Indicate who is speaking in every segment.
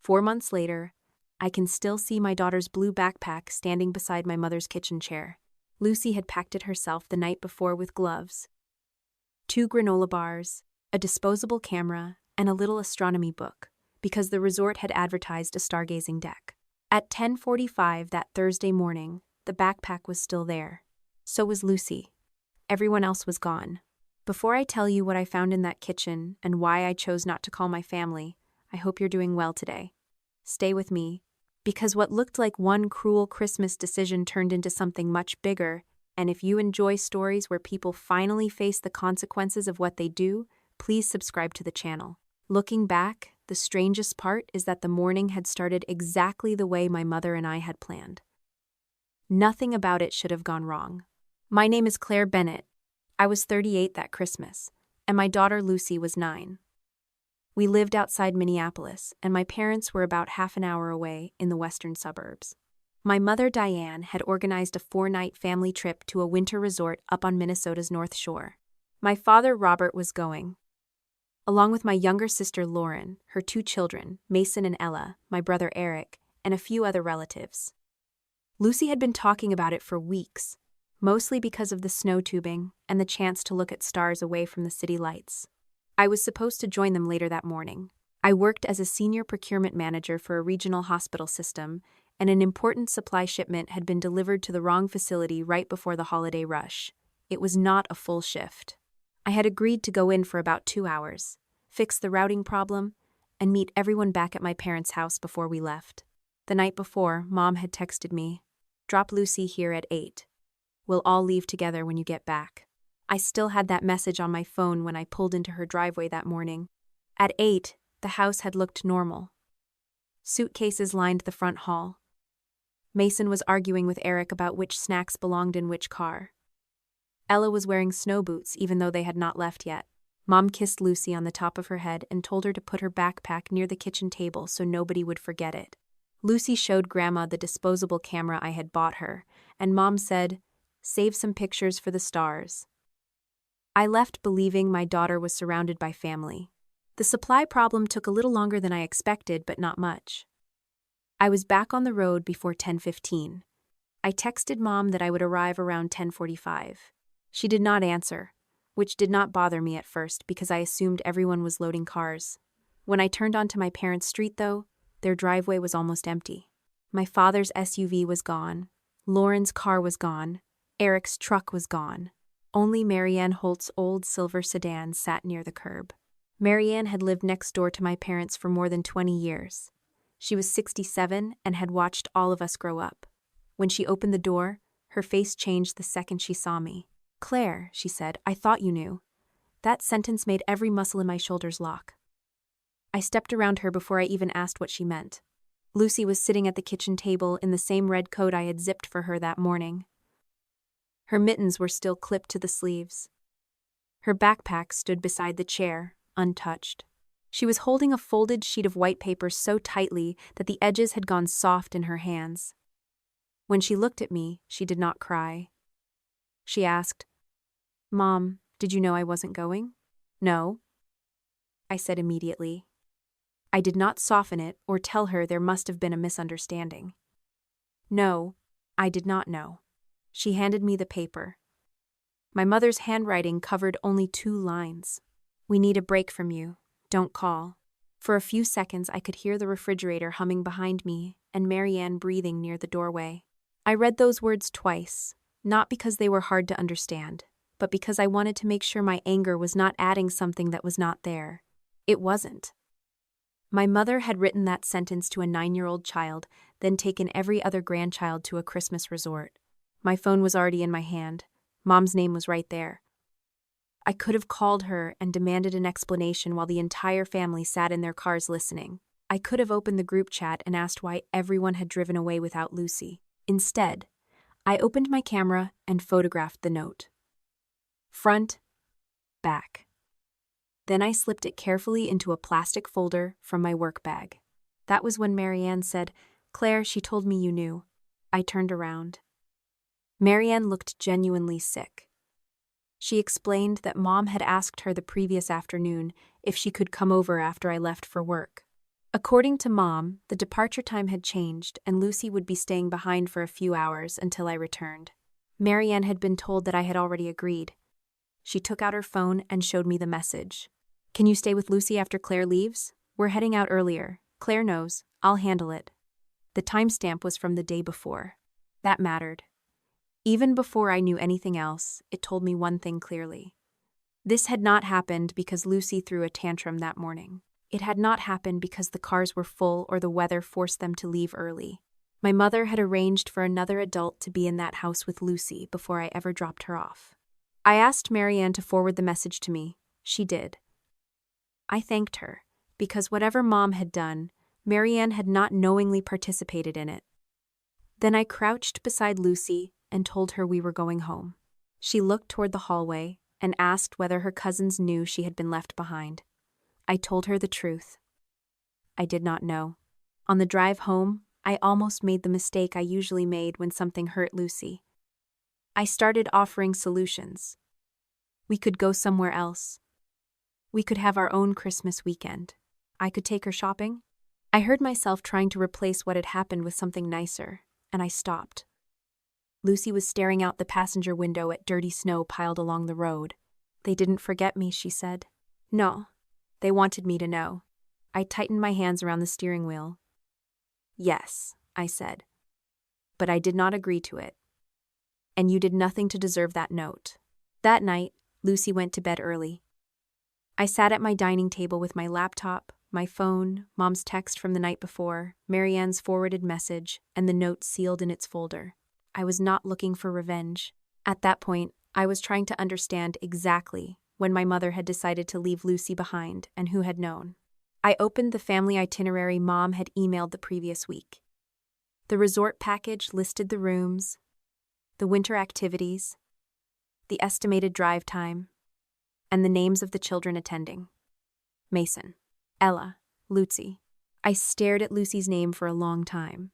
Speaker 1: 4 months later, I can still see my daughter's blue backpack standing beside my mother's kitchen chair. Lucy had packed it herself the night before with gloves, 2 granola bars, a disposable camera, and a little astronomy book, because the resort had advertised a stargazing deck. At 10:45 that Thursday morning, the backpack was still there. So was Lucy. Everyone else was gone. Before I tell you what I found in that kitchen and why I chose not to call my family, I hope you're doing well today. Stay with me, because what looked like one cruel Christmas decision turned into something much bigger, and if you enjoy stories where people finally face the consequences of what they do, please subscribe to the channel. Looking back, the strangest part is that the morning had started exactly the way my mother and I had planned. Nothing about it should have gone wrong. My name is Claire Bennett. I was 38 that Christmas, and my daughter Lucy was 9. We lived outside Minneapolis, and my parents were about half an hour away in the western suburbs. My mother Diane had organized a 4-night family trip to a winter resort up on Minnesota's North Shore. My father Robert was going, along with my younger sister Lauren, her 2 children, Mason and Ella, my brother Eric, and a few other relatives. Lucy had been talking about it for weeks, mostly because of the snow tubing and the chance to look at stars away from the city lights. I was supposed to join them later that morning. I worked as a senior procurement manager for a regional hospital system, and an important supply shipment had been delivered to the wrong facility right before the holiday rush. It was not a full shift. I had agreed to go in for about 2 hours, fix the routing problem, and meet everyone back at my parents' house before we left. The night before, Mom had texted me, "Drop Lucy here at 8. We'll all leave together when you get back." I still had that message on my phone when I pulled into her driveway that morning. At 8, the house had looked normal. Suitcases lined the front hall. Mason was arguing with Eric about which snacks belonged in which car. Ella was wearing snow boots even though they had not left yet. Mom kissed Lucy on the top of her head and told her to put her backpack near the kitchen table so nobody would forget it. Lucy showed Grandma the disposable camera I had bought her, and Mom said, "Save some pictures for the stars." I left believing my daughter was surrounded by family. The supply problem took a little longer than I expected, but not much. I was back on the road before 10:15. I texted Mom that I would arrive around 10:45. She did not answer, which did not bother me at first because I assumed everyone was loading cars. When I turned onto my parents' street, though, their driveway was almost empty. My father's SUV was gone. Lauren's car was gone. Eric's truck was gone. Only Marianne Holt's old silver sedan sat near the curb. Marianne had lived next door to my parents for more than 20 years. She was 67 and had watched all of us grow up. When she opened the door, her face changed the second she saw me. "Claire," she said, "I thought you knew." That sentence made every muscle in my shoulders lock. I stepped around her before I even asked what she meant. Lucy was sitting at the kitchen table in the same red coat I had zipped for her that morning. Her mittens were still clipped to the sleeves. Her backpack stood beside the chair, untouched. She was holding a folded sheet of white paper so tightly that the edges had gone soft in her hands. When she looked at me, she did not cry. She asked, "Mom, did you know I wasn't going?" "No," I said immediately. I did not soften it or tell her there must have been a misunderstanding. "No, I did not know." She handed me the paper. My mother's handwriting covered only 2 lines. "We need a break from you. Don't call." For a few seconds I could hear the refrigerator humming behind me and Marianne breathing near the doorway. I read those words twice, not because they were hard to understand, but because I wanted to make sure my anger was not adding something that was not there. It wasn't. My mother had written that sentence to a 9-year-old child, then taken every other grandchild to a Christmas resort. My phone was already in my hand. Mom's name was right there. I could have called her and demanded an explanation while the entire family sat in their cars listening. I could have opened the group chat and asked why everyone had driven away without Lucy. Instead, I opened my camera and photographed the note. Front, back. Then I slipped it carefully into a plastic folder from my work bag. That was when Marianne said, "Claire, she told me you knew." I turned around. Marianne looked genuinely sick. She explained that Mom had asked her the previous afternoon if she could come over after I left for work. According to Mom, the departure time had changed and Lucy would be staying behind for a few hours until I returned. Marianne had been told that I had already agreed. She took out her phone and showed me the message. "Can you stay with Lucy after Claire leaves? We're heading out earlier. Claire knows. I'll handle it." The timestamp was from the day before. That mattered. Even before I knew anything else, it told me one thing clearly. This had not happened because Lucy threw a tantrum that morning. It had not happened because the cars were full or the weather forced them to leave early. My mother had arranged for another adult to be in that house with Lucy before I ever dropped her off. I asked Marianne to forward the message to me. She did. I thanked her, because whatever Mom had done, Marianne had not knowingly participated in it. Then I crouched beside Lucy and told her we were going home. She looked toward the hallway and asked whether her cousins knew she had been left behind. I told her the truth. I did not know. On the drive home, I almost made the mistake I usually made when something hurt Lucy. I started offering solutions. We could go somewhere else. We could have our own Christmas weekend. I could take her shopping. I heard myself trying to replace what had happened with something nicer, and I stopped. Lucy was staring out the passenger window at dirty snow piled along the road. "They didn't forget me," she said. "No. They wanted me to know." I tightened my hands around the steering wheel. "Yes," I said. "But I did not agree to it. And you did nothing to deserve that note." That night, Lucy went to bed early. I sat at my dining table with my laptop, my phone, Mom's text from the night before, Marianne's forwarded message, and the note sealed in its folder. I was not looking for revenge. At that point, I was trying to understand exactly when my mother had decided to leave Lucy behind and who had known. I opened the family itinerary Mom had emailed the previous week. The resort package listed the rooms, the winter activities, the estimated drive time, and the names of the children attending. Mason, Ella, Lucy. I stared at Lucy's name for a long time.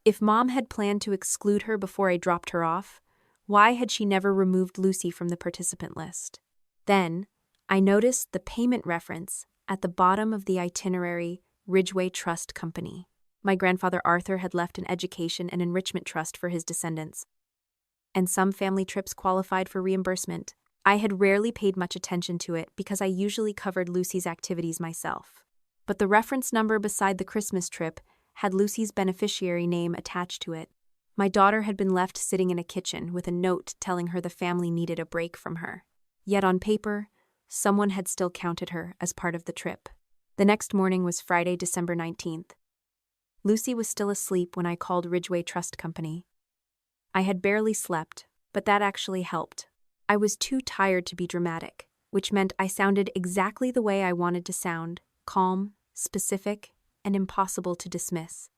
Speaker 1: If Mom had planned to exclude her before I dropped her off, why had she never removed Lucy from the participant list? Then, I noticed the payment reference at the bottom of the itinerary, Ridgeway Trust Company. My grandfather Arthur had left an education and enrichment trust for his descendants, and some family trips qualified for reimbursement. I had rarely paid much attention to it because I usually covered Lucy's activities myself. But the reference number beside the Christmas trip had Lucy's beneficiary name attached to it. My daughter had been left sitting in a kitchen with a note telling her the family needed a break from her. Yet on paper, someone had still counted her as part of the trip. The next morning was Friday, December 19th. Lucy was still asleep when I called Ridgeway Trust Company. I had barely slept, but that actually helped. I was too tired to be dramatic, which meant I sounded exactly the way I wanted to sound, calm, specific, and impossible to dismiss.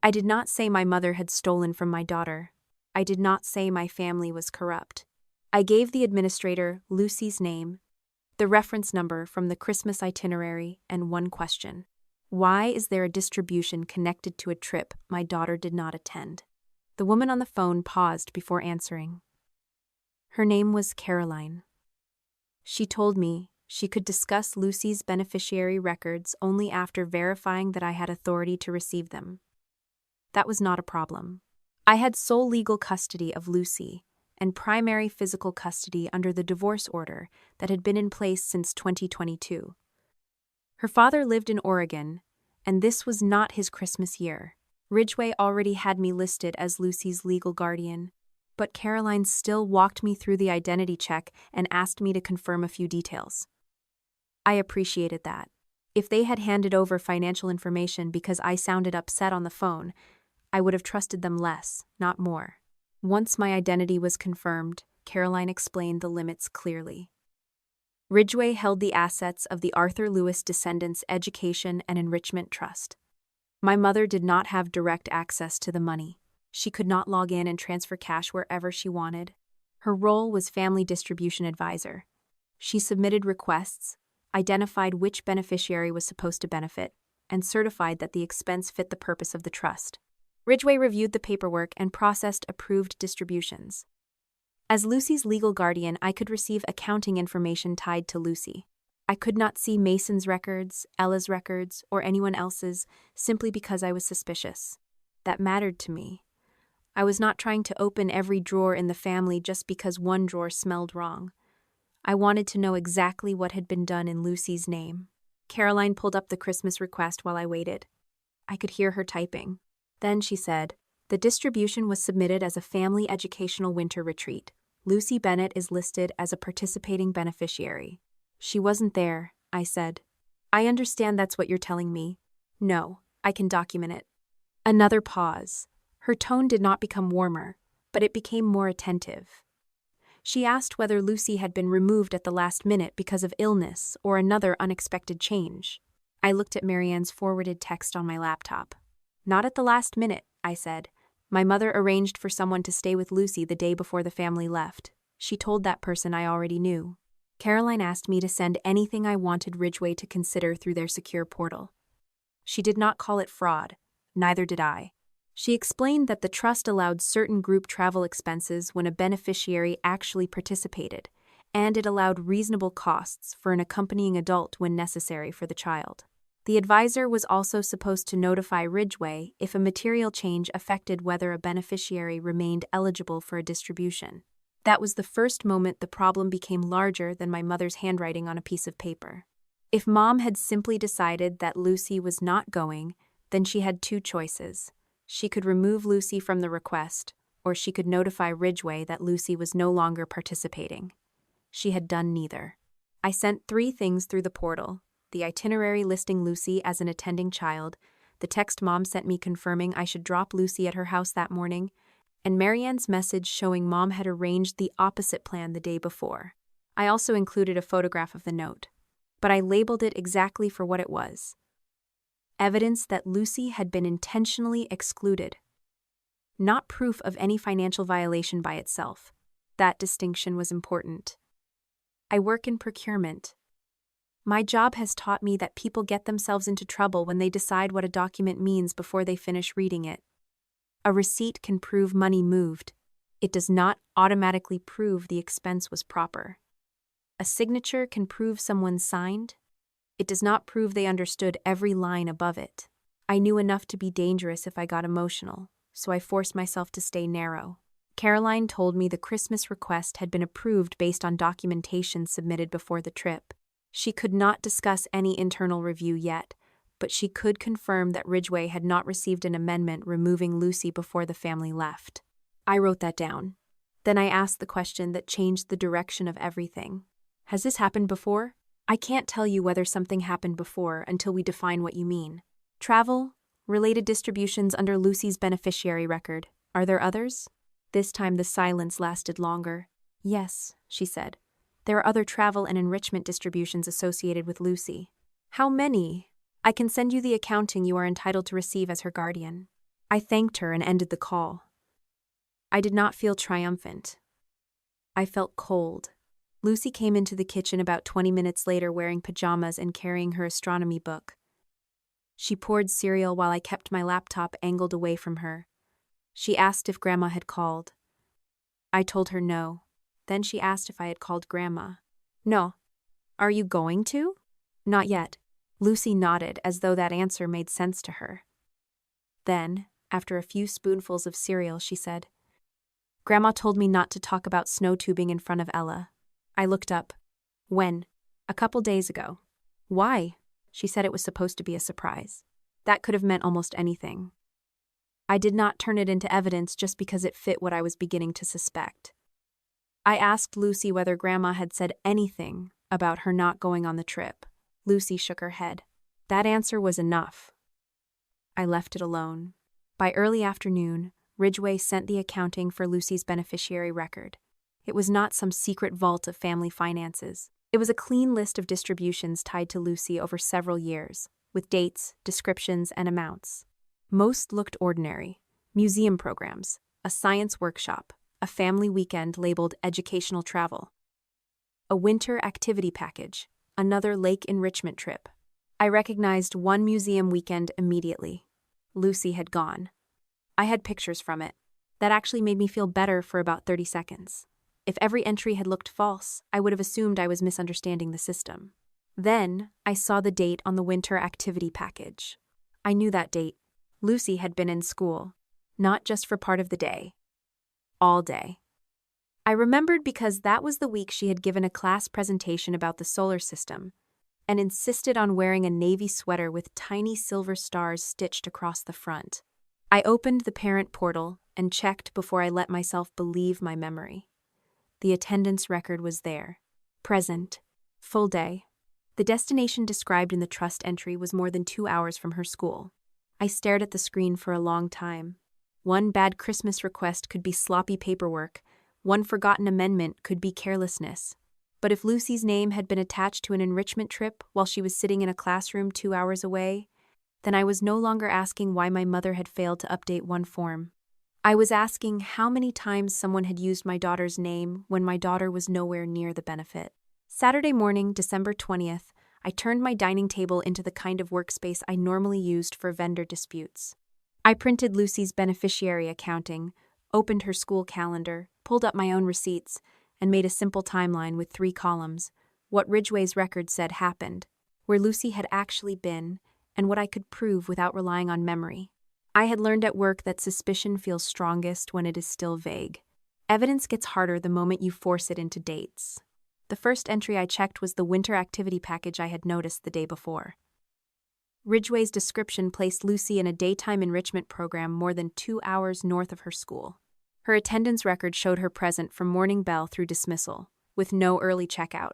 Speaker 1: I did not say my mother had stolen from my daughter. I did not say my family was corrupt. I gave the administrator Lucy's name, the reference number from the Christmas itinerary, and one question. Why is there a distribution connected to a trip my daughter did not attend? The woman on the phone paused before answering. Her name was Caroline. She told me she could discuss Lucy's beneficiary records only after verifying that I had authority to receive them. That was not a problem. I had sole legal custody of Lucy and primary physical custody under the divorce order that had been in place since 2022. Her father lived in Oregon, and this was not his Christmas year. Ridgeway already had me listed as Lucy's legal guardian, but Caroline still walked me through the identity check and asked me to confirm a few details. I appreciated that. If they had handed over financial information because I sounded upset on the phone, I would have trusted them less, not more. Once my identity was confirmed, Caroline explained the limits clearly. Ridgeway held the assets of the Arthur Lewis Descendants Education and Enrichment Trust. My mother did not have direct access to the money. She could not log in and transfer cash wherever she wanted. Her role was family distribution advisor. She submitted requests, identified which beneficiary was supposed to benefit, and certified that the expense fit the purpose of the trust. Ridgeway reviewed the paperwork and processed approved distributions. As Lucy's legal guardian, I could receive accounting information tied to Lucy. I could not see Mason's records, Ella's records, or anyone else's simply because I was suspicious. That mattered to me. I was not trying to open every drawer in the family just because one drawer smelled wrong. I wanted to know exactly what had been done in Lucy's name. Caroline pulled up the Christmas request while I waited. I could hear her typing. Then she said, "The distribution was submitted as a family educational winter retreat. Lucy Bennett is listed as a participating beneficiary." "She wasn't there," I said. "I understand that's what you're telling me." "No, I can document it." Another pause. Her tone did not become warmer, but it became more attentive. She asked whether Lucy had been removed at the last minute because of illness or another unexpected change. I looked at Marianne's forwarded text on my laptop. "Not at the last minute," I said. "My mother arranged for someone to stay with Lucy the day before the family left. She told that person I already knew." Caroline asked me to send anything I wanted Ridgeway to consider through their secure portal. She did not call it fraud. Neither did I. She explained that the trust allowed certain group travel expenses when a beneficiary actually participated, and it allowed reasonable costs for an accompanying adult when necessary for the child. The advisor was also supposed to notify Ridgeway if a material change affected whether a beneficiary remained eligible for a distribution. That was the first moment the problem became larger than my mother's handwriting on a piece of paper. If Mom had simply decided that Lucy was not going, then she had two choices. She could remove Lucy from the request, or she could notify Ridgeway that Lucy was no longer participating. She had done neither. I sent 3 things through the portal: the itinerary listing Lucy as an attending child, the text Mom sent me confirming I should drop Lucy at her house that morning, and Marianne's message showing Mom had arranged the opposite plan the day before. I also included a photograph of the note, but I labeled it exactly for what it was: evidence that Lucy had been intentionally excluded. Not proof of any financial violation by itself. That distinction was important. I work in procurement. My job has taught me that people get themselves into trouble when they decide what a document means before they finish reading it. A receipt can prove money moved. It does not automatically prove the expense was proper. A signature can prove someone signed. It does not prove they understood every line above it. I knew enough to be dangerous if I got emotional, so I forced myself to stay narrow. Caroline told me the Christmas request had been approved based on documentation submitted before the trip. She could not discuss any internal review yet, but she could confirm that Ridgeway had not received an amendment removing Lucy before the family left. I wrote that down. Then I asked the question that changed the direction of everything. "Has this happened before?" "I can't tell you whether something happened before until we define what you mean." "Travel, related distributions under Lucy's beneficiary record. Are there others?" This time the silence lasted longer. "Yes," she said. "There are other travel and enrichment distributions associated with Lucy." "How many?" "I can send you the accounting you are entitled to receive as her guardian." I thanked her and ended the call. I did not feel triumphant. I felt cold. Lucy came into the kitchen about 20 minutes later wearing pajamas and carrying her astronomy book. She poured cereal while I kept my laptop angled away from her. She asked if Grandma had called. I told her no. Then she asked if I had called Grandma. "No." "Are you going to?" "Not yet." Lucy nodded as though that answer made sense to her. Then, after a few spoonfuls of cereal, she said, "Grandma told me not to talk about snow tubing in front of Ella." I looked up. "When?" "A couple days ago." "Why?" She said it was supposed to be a surprise. That could have meant almost anything. I did not turn it into evidence just because it fit what I was beginning to suspect. I asked Lucy whether Grandma had said anything about her not going on the trip. Lucy shook her head. That answer was enough. I left it alone. By early afternoon, Ridgeway sent the accounting for Lucy's beneficiary record. It was not some secret vault of family finances. It was a clean list of distributions tied to Lucy over several years, with dates, descriptions, and amounts. Most looked ordinary: museum programs, a science workshop, a family weekend labeled educational travel, a winter activity package, another lake enrichment trip. I recognized one museum weekend immediately. Lucy had gone. I had pictures from it. That actually made me feel better for about 30 seconds. If every entry had looked false, I would have assumed I was misunderstanding the system. Then, I saw the date on the winter activity package. I knew that date. Lucy had been in school, not just for part of the day, all day. I remembered because that was the week she had given a class presentation about the solar system and insisted on wearing a navy sweater with tiny silver stars stitched across the front. I opened the parent portal and checked before I let myself believe my memory. The attendance record was there. Present. Full day. The destination described in the trust entry was more than 2 hours from her school. I stared at the screen for a long time. One bad Christmas request could be sloppy paperwork. One forgotten amendment could be carelessness. But if Lucy's name had been attached to an enrichment trip while she was sitting in a classroom 2 hours away, then I was no longer asking why my mother had failed to update one form. I was asking how many times someone had used my daughter's name when my daughter was nowhere near the benefit. Saturday morning, December 20th, I turned my dining table into the kind of workspace I normally used for vendor disputes. I printed Lucy's beneficiary accounting, opened her school calendar, pulled up my own receipts, and made a simple timeline with 3 columns: what Ridgway's record said happened, where Lucy had actually been, and what I could prove without relying on memory. I had learned at work that suspicion feels strongest when it is still vague. Evidence gets harder the moment you force it into dates. The first entry I checked was the winter activity package I had noticed the day before. Ridgway's description placed Lucy in a daytime enrichment program more than 2 hours north of her school. Her attendance record showed her present from morning bell through dismissal, with no early checkout.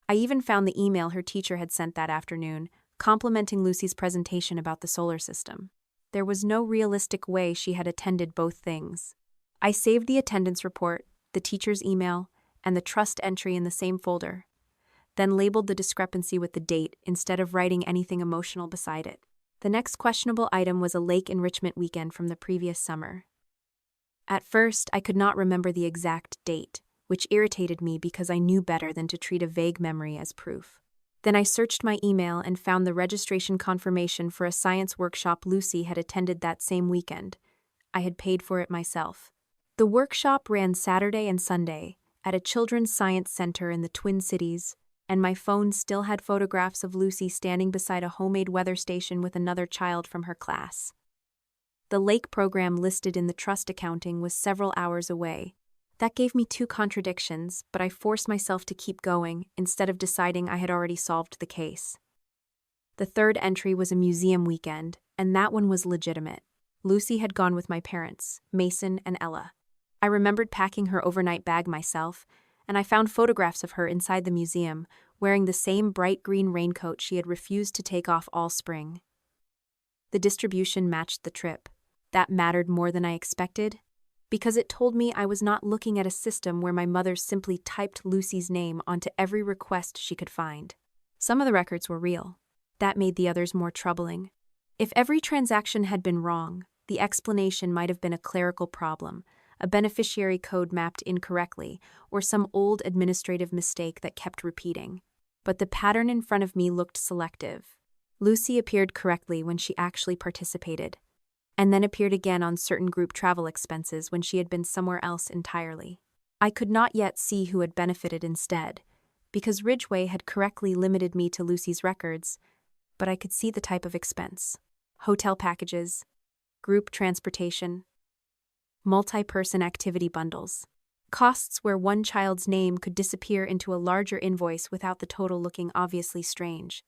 Speaker 1: I even found the email her teacher had sent that afternoon, complimenting Lucy's presentation about the solar system. There was no realistic way she had attended both things. I saved the attendance report, the teacher's email, and the trust entry in the same folder, then labeled the discrepancy with the date instead of writing anything emotional beside it. The next questionable item was a lake enrichment weekend from the previous summer. At first, I could not remember the exact date, which irritated me because I knew better than to treat a vague memory as proof. Then I searched my email and found the registration confirmation for a science workshop Lucy had attended that same weekend. I had paid for it myself. The workshop ran Saturday and Sunday at a children's science center in the Twin Cities, and my phone still had photographs of Lucy standing beside a homemade weather station with another child from her class. The lake program listed in the trust accounting was several hours away. That gave me 2 contradictions, but I forced myself to keep going instead of deciding I had already solved the case. The third entry was a museum weekend, and that one was legitimate. Lucy had gone with my parents, Mason and Ella. I remembered packing her overnight bag myself, and I found photographs of her inside the museum, wearing the same bright green raincoat she had refused to take off all spring. The distribution matched the trip. That mattered more than I expected, because it told me I was not looking at a system where my mother simply typed Lucy's name onto every request she could find. Some of the records were real. That made the others more troubling. If every transaction had been wrong, the explanation might have been a clerical problem, a beneficiary code mapped incorrectly, or some old administrative mistake that kept repeating. But the pattern in front of me looked selective. Lucy appeared correctly when she actually participated, and then appeared again on certain group travel expenses when she had been somewhere else entirely. I could not yet see who had benefited instead, because Ridgway had correctly limited me to Lucy's records, but I could see the type of expense: hotel packages, group transportation, multi-person activity bundles, costs where one child's name could disappear into a larger invoice without the total looking obviously strange.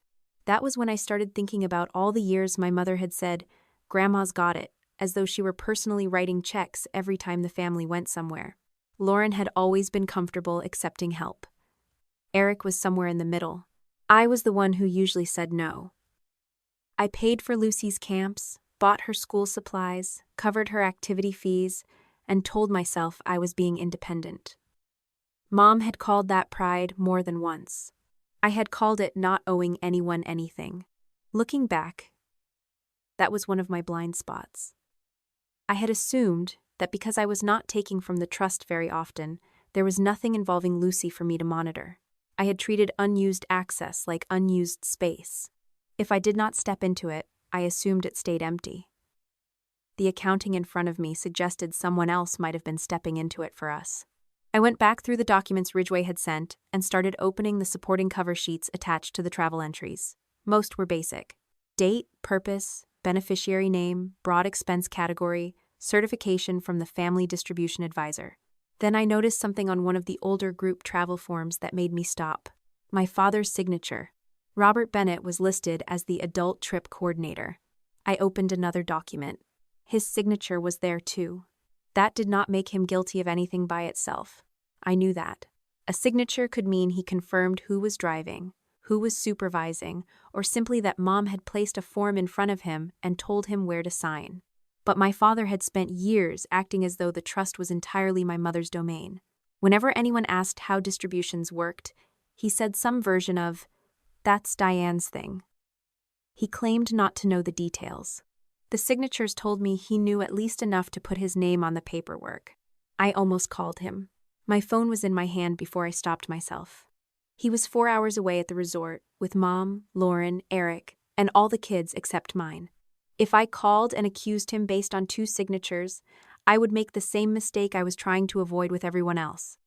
Speaker 1: That was when I started thinking about all the years my mother had said, "Grandma's got it," as though she were personally writing checks every time the family went somewhere. Lauren had always been comfortable accepting help. Eric was somewhere in the middle. I was the one who usually said no. I paid for Lucy's camps, bought her school supplies, covered her activity fees, and told myself I was being independent. Mom had called that pride more than once. I had called it not owing anyone anything. Looking back, that was one of my blind spots. I had assumed that because I was not taking from the trust very often, there was nothing involving Lucy for me to monitor. I had treated unused access like unused space. If I did not step into it, I assumed it stayed empty. The accounting in front of me suggested someone else might have been stepping into it for us. I went back through the documents Ridgway had sent and started opening the supporting cover sheets attached to the travel entries. Most were basic: date, purpose, beneficiary name, broad expense category, certification from the Family Distribution Advisor. Then I noticed something on one of the older group travel forms that made me stop. My father's signature. Robert Bennett was listed as the adult trip coordinator. I opened another document. His signature was there too. That did not make him guilty of anything by itself. I knew that. A signature could mean he confirmed who was driving, who was supervising, or simply that Mom had placed a form in front of him and told him where to sign. But my father had spent years acting as though the trust was entirely my mother's domain. Whenever anyone asked how distributions worked, he said some version of, "That's Diane's thing." He claimed not to know the details. The signatures told me he knew at least enough to put his name on the paperwork. I almost called him. My phone was in my hand before I stopped myself. He was 4 hours away at the resort, with Mom, Lauren, Eric, and all the kids except mine. If I called and accused him based on 2 signatures, I would make the same mistake I was trying to avoid with everyone else.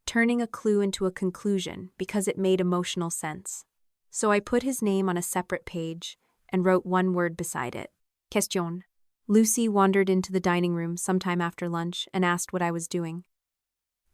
Speaker 1: Turning a clue into a conclusion because it made emotional sense. So I put his name on a separate page and wrote one word beside it: Question. Lucy wandered into the dining room sometime after lunch and asked what I was doing.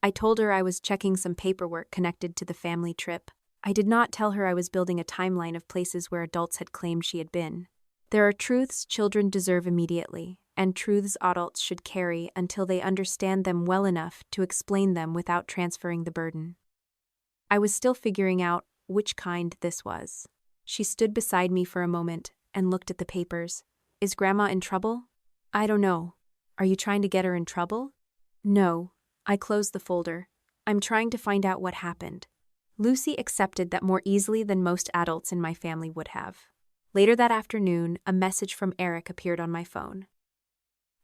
Speaker 1: I told her I was checking some paperwork connected to the family trip. I did not tell her I was building a timeline of places where adults had claimed she had been. There are truths children deserve immediately, and truths adults should carry until they understand them well enough to explain them without transferring the burden. I was still figuring out which kind this was. She stood beside me for a moment and looked at the papers. Is Grandma in trouble? I don't know. Are you trying to get her in trouble? No. I closed the folder. I'm trying to find out what happened. Lucy accepted that more easily than most adults in my family would have. Later that afternoon, a message from Eric appeared on my phone.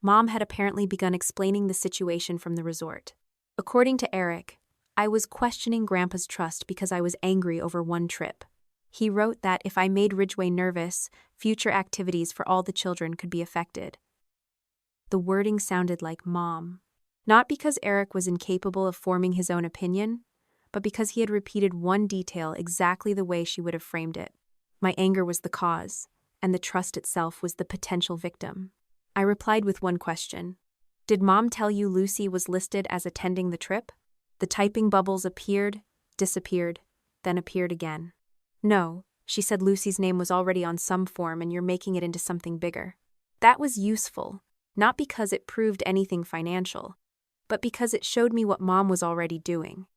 Speaker 1: Mom had apparently begun explaining the situation from the resort. According to Eric, I was questioning Grandpa's trust because I was angry over one trip. He wrote that if I made Ridgway nervous, future activities for all the children could be affected. The wording sounded like Mom. Not because Eric was incapable of forming his own opinion, but because he had repeated one detail exactly the way she would have framed it. My anger was the cause, and the trust itself was the potential victim. I replied with one question. Did Mom tell you Lucy was listed as attending the trip? The typing bubbles appeared, disappeared, then appeared again. No, she said Lucy's name was already on some form and you're making it into something bigger. That was useful, not because it proved anything financial, but because it showed me what Mom was already doing.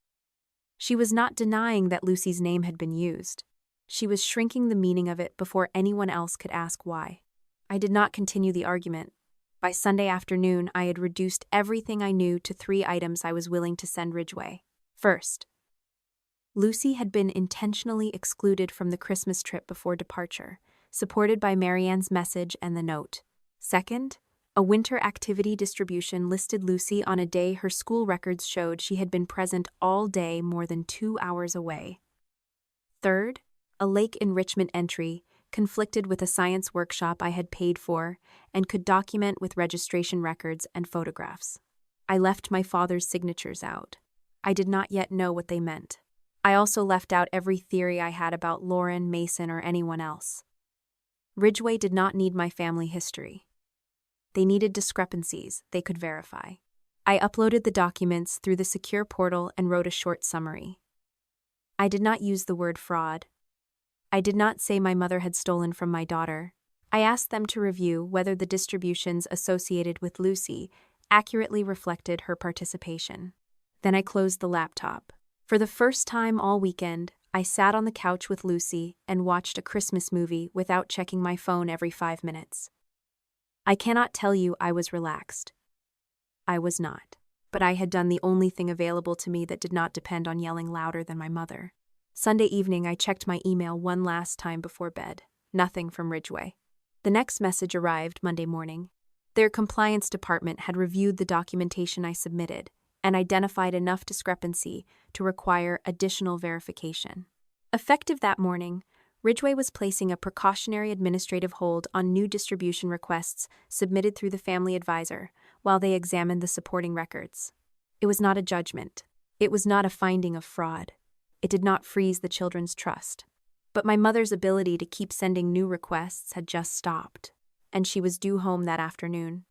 Speaker 1: She was not denying that Lucy's name had been used. She was shrinking the meaning of it before anyone else could ask why. I did not continue the argument. By Sunday afternoon, I had reduced everything I knew to 3 items I was willing to send Ridgway. First, Lucy had been intentionally excluded from the Christmas trip before departure, supported by Marianne's message and the note. Second, a winter activity distribution listed Lucy on a day her school records showed she had been present all day more than 2 hours away. Third, a lake enrichment entry conflicted with a science workshop I had paid for and could document with registration records and photographs. I left my father's signatures out. I did not yet know what they meant. I also left out every theory I had about Lauren, Mason, or anyone else. Ridgway did not need my family history. They needed discrepancies they could verify. I uploaded the documents through the secure portal and wrote a short summary. I did not use the word fraud. I did not say my mother had stolen from my daughter. I asked them to review whether the distributions associated with Lucy accurately reflected her participation. Then I closed the laptop. For the first time all weekend, I sat on the couch with Lucy and watched a Christmas movie without checking my phone every 5 minutes. I cannot tell you I was relaxed. I was not. But I had done the only thing available to me that did not depend on yelling louder than my mother. Sunday evening, I checked my email one last time before bed. Nothing from Ridgway. The next message arrived Monday morning. Their compliance department had reviewed the documentation I submitted and identified enough discrepancy to require additional verification. Effective that morning, Ridgway was placing a precautionary administrative hold on new distribution requests submitted through the Family Advisor while they examined the supporting records. It was not a judgment. It was not a finding of fraud. It did not freeze the children's trust. But my mother's ability to keep sending new requests had just stopped, and she was due home that afternoon.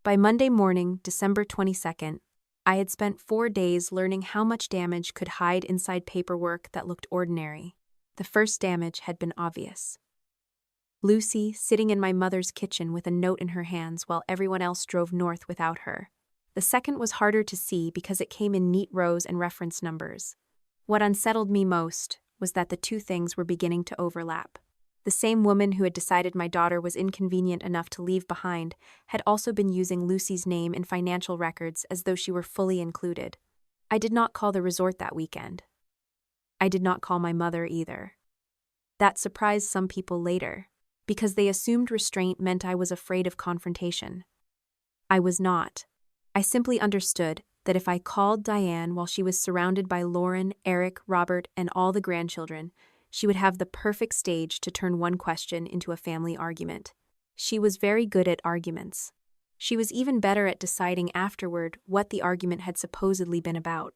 Speaker 1: By Monday morning, December 22nd, I had spent 4 days learning how much damage could hide inside paperwork that looked ordinary. The first damage had been obvious. Lucy, sitting in my mother's kitchen with a note in her hands while everyone else drove north without her. The second was harder to see because it came in neat rows and reference numbers. What unsettled me most was that the two things were beginning to overlap. The same woman who had decided my daughter was inconvenient enough to leave behind had also been using Lucy's name in financial records as though she were fully included. I did not call the resort that weekend. I did not call my mother either. That surprised some people later, because they assumed restraint meant I was afraid of confrontation. I was not. I simply understood that if I called Diane while she was surrounded by Lauren, Eric, Robert, and all the grandchildren, she would have the perfect stage to turn one question into a family argument. She was very good at arguments. She was even better at deciding afterward what the argument had supposedly been about.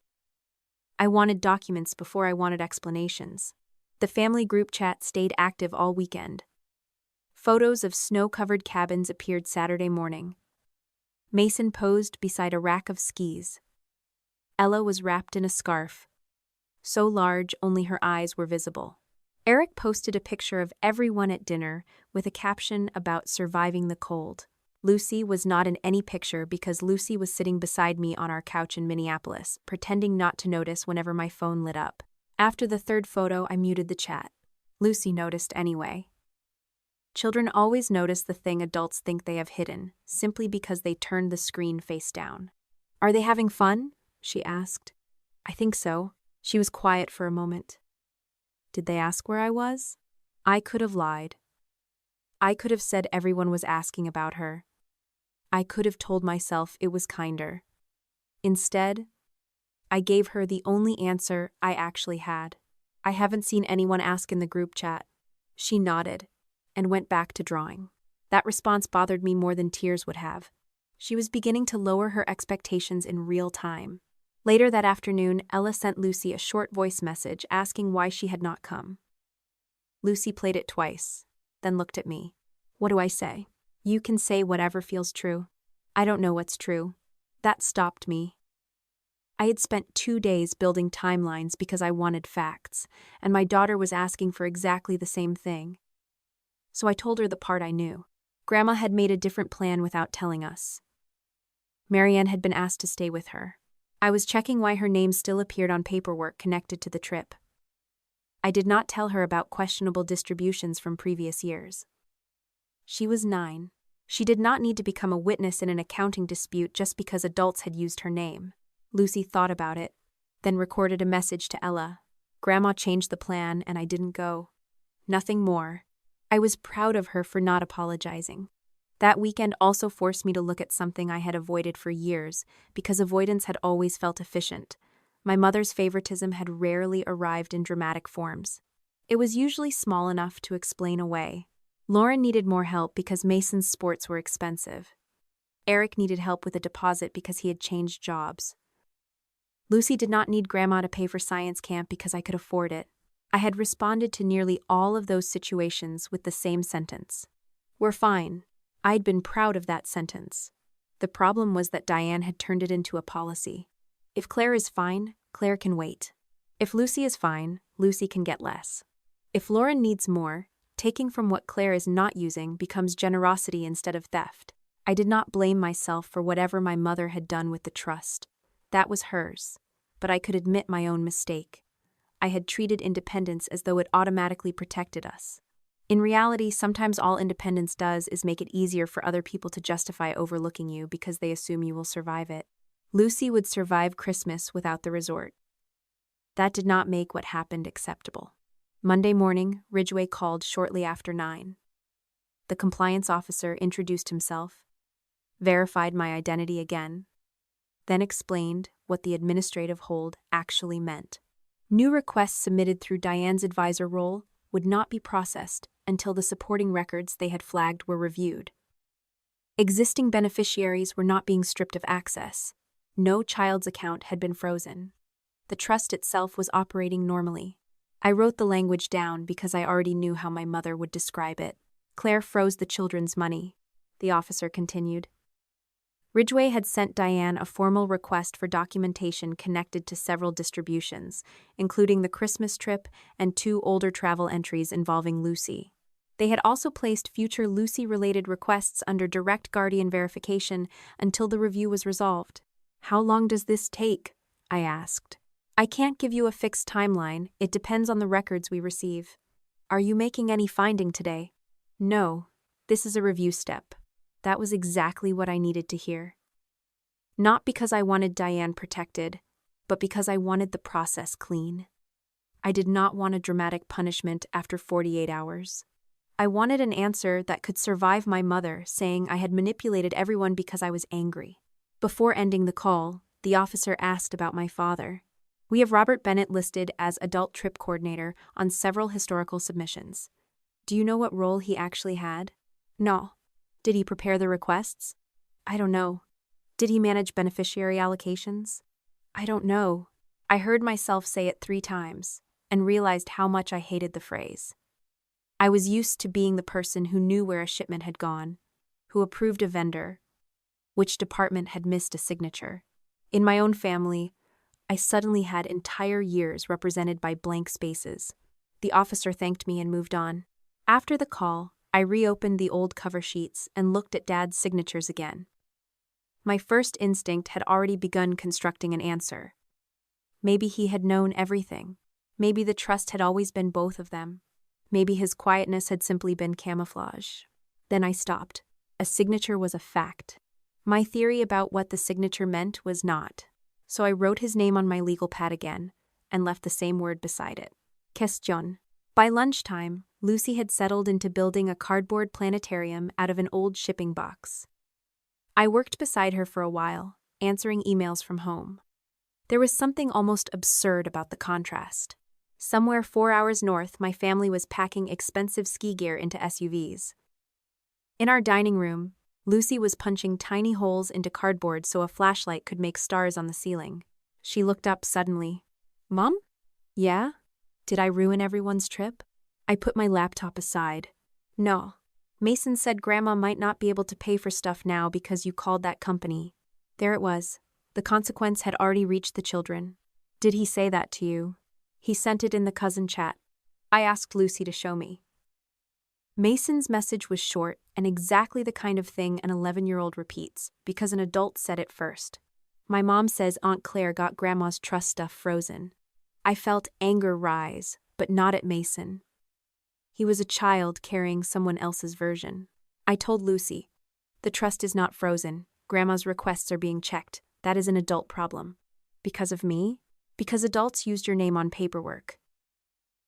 Speaker 1: I wanted documents before I wanted explanations. The family group chat stayed active all weekend. Photos of snow-covered cabins appeared Saturday morning. Mason posed beside a rack of skis. Ella was wrapped in a scarf, so large only her eyes were visible. Eric posted a picture of everyone at dinner with a caption about surviving the cold. Lucy was not in any picture because Lucy was sitting beside me on our couch in Minneapolis, pretending not to notice whenever my phone lit up. After the third photo, I muted the chat. Lucy noticed anyway. Children always notice the thing adults think they have hidden, simply because they turned the screen face down. "Are they having fun?" she asked. "I think so." She was quiet for a moment. Did they ask where I was? I could have lied. I could have said everyone was asking about her. I could have told myself it was kinder. Instead, I gave her the only answer I actually had. "I haven't seen anyone ask in the group chat." She nodded and went back to drawing. That response bothered me more than tears would have. She was beginning to lower her expectations in real time. Later that afternoon, Ella sent Lucy a short voice message asking why she had not come. Lucy played it twice, then looked at me. "What do I say?" "You can say whatever feels true." "I don't know what's true." That stopped me. I had spent 2 days building timelines because I wanted facts, and my daughter was asking for exactly the same thing. So I told her the part I knew. Grandma had made a different plan without telling us. Marianne had been asked to stay with her. I was checking why her name still appeared on paperwork connected to the trip. I did not tell her about questionable distributions from previous years. She was 9. She did not need to become a witness in an accounting dispute just because adults had used her name. Lucy thought about it, then recorded a message to Ella. Grandma changed the plan and I didn't go. Nothing more. I was proud of her for not apologizing. That weekend also forced me to look at something I had avoided for years, because avoidance had always felt efficient. My mother's favoritism had rarely arrived in dramatic forms. It was usually small enough to explain away. Lauren needed more help because Mason's sports were expensive. Eric needed help with a deposit because he had changed jobs. Lucy did not need Grandma to pay for science camp because I could afford it. I had responded to nearly all of those situations with the same sentence. "We're fine." I'd been proud of that sentence. The problem was that Diane had turned it into a policy. If Claire is fine, Claire can wait. If Lucy is fine, Lucy can get less. If Lauren needs more, taking from what Claire is not using becomes generosity instead of theft. I did not blame myself for whatever my mother had done with the trust. That was hers, but I could admit my own mistake. I had treated independence as though it automatically protected us. In reality, sometimes all independence does is make it easier for other people to justify overlooking you because they assume you will survive it. Lucy would survive Christmas without the resort. That did not make what happened acceptable. Monday morning, Ridgway called shortly after 9. The compliance officer introduced himself, verified my identity again, then explained what the administrative hold actually meant. New requests submitted through Diane's advisor role would not be processed until the supporting records they had flagged were reviewed. Existing beneficiaries were not being stripped of access. No child's account had been frozen. The trust itself was operating normally. I wrote the language down because I already knew how my mother would describe it. Claire froze the children's money, the officer continued. Ridgway had sent Diane a formal request for documentation connected to several distributions, including the Christmas trip and 2 older travel entries involving Lucy. They had also placed future Lucy-related requests under direct guardian verification until the review was resolved. "How long does this take?" I asked. "I can't give you a fixed timeline. It depends on the records we receive." "Are you making any finding today?" "No. This is a review step." That was exactly what I needed to hear. Not because I wanted Diane protected, but because I wanted the process clean. I did not want a dramatic punishment after 48 hours. I wanted an answer that could survive my mother saying I had manipulated everyone because I was angry. Before ending the call, the officer asked about my father. "We have Robert Bennett listed as adult trip coordinator on several historical submissions. Do you know what role he actually had?" "No." "Did he prepare the requests?" "I don't know." "Did he manage beneficiary allocations?" "I don't know." I heard myself say it 3 times and realized how much I hated the phrase. I was used to being the person who knew where a shipment had gone, who approved a vendor, which department had missed a signature. In my own family, I suddenly had entire years represented by blank spaces. The officer thanked me and moved on. After the call, I reopened the old cover sheets and looked at Dad's signatures again. My first instinct had already begun constructing an answer. Maybe he had known everything. Maybe the trust had always been both of them. Maybe his quietness had simply been camouflage. Then I stopped. A signature was a fact. My theory about what the signature meant was not. So I wrote his name on my legal pad again and left the same word beside it. Question. By lunchtime, Lucy had settled into building a cardboard planetarium out of an old shipping box. I worked beside her for a while, answering emails from home. There was something almost absurd about the contrast. Somewhere 4 hours north, my family was packing expensive ski gear into SUVs. In our dining room, Lucy was punching tiny holes into cardboard so a flashlight could make stars on the ceiling. She looked up suddenly. "Mom?" "Yeah? Did I ruin everyone's trip?" I put my laptop aside. "No. Mason said Grandma might not be able to pay for stuff now because you called that company." There it was. The consequence had already reached the children. "Did he say that to you?" "He sent it in the cousin chat. I asked Lucy to show me." Mason's message was short and exactly the kind of thing an 11-year-old repeats because an adult said it first. "My mom says Aunt Claire got Grandma's trust stuff frozen." I felt anger rise, but not at Mason. He was a child carrying someone else's version. I told Lucy, "The trust is not frozen. Grandma's requests are being checked. That is an adult problem." "Because of me?" "Because adults used your name on paperwork."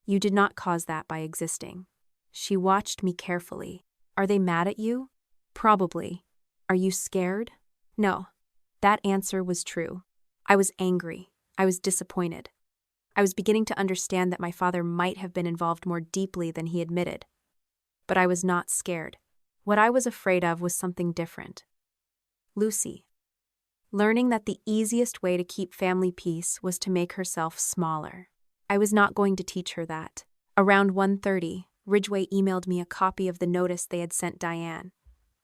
Speaker 1: "You did not cause that by existing." She watched me carefully. "Are they mad at you?" "Probably." "Are you scared?" "No." That answer was true. I was angry. I was disappointed. I was beginning to understand that my father might have been involved more deeply than he admitted. But I was not scared. What I was afraid of was something different. Lucy. Learning that the easiest way to keep family peace was to make herself smaller. I was not going to teach her that. Around 1:30, Ridgway emailed me a copy of the notice they had sent Diane.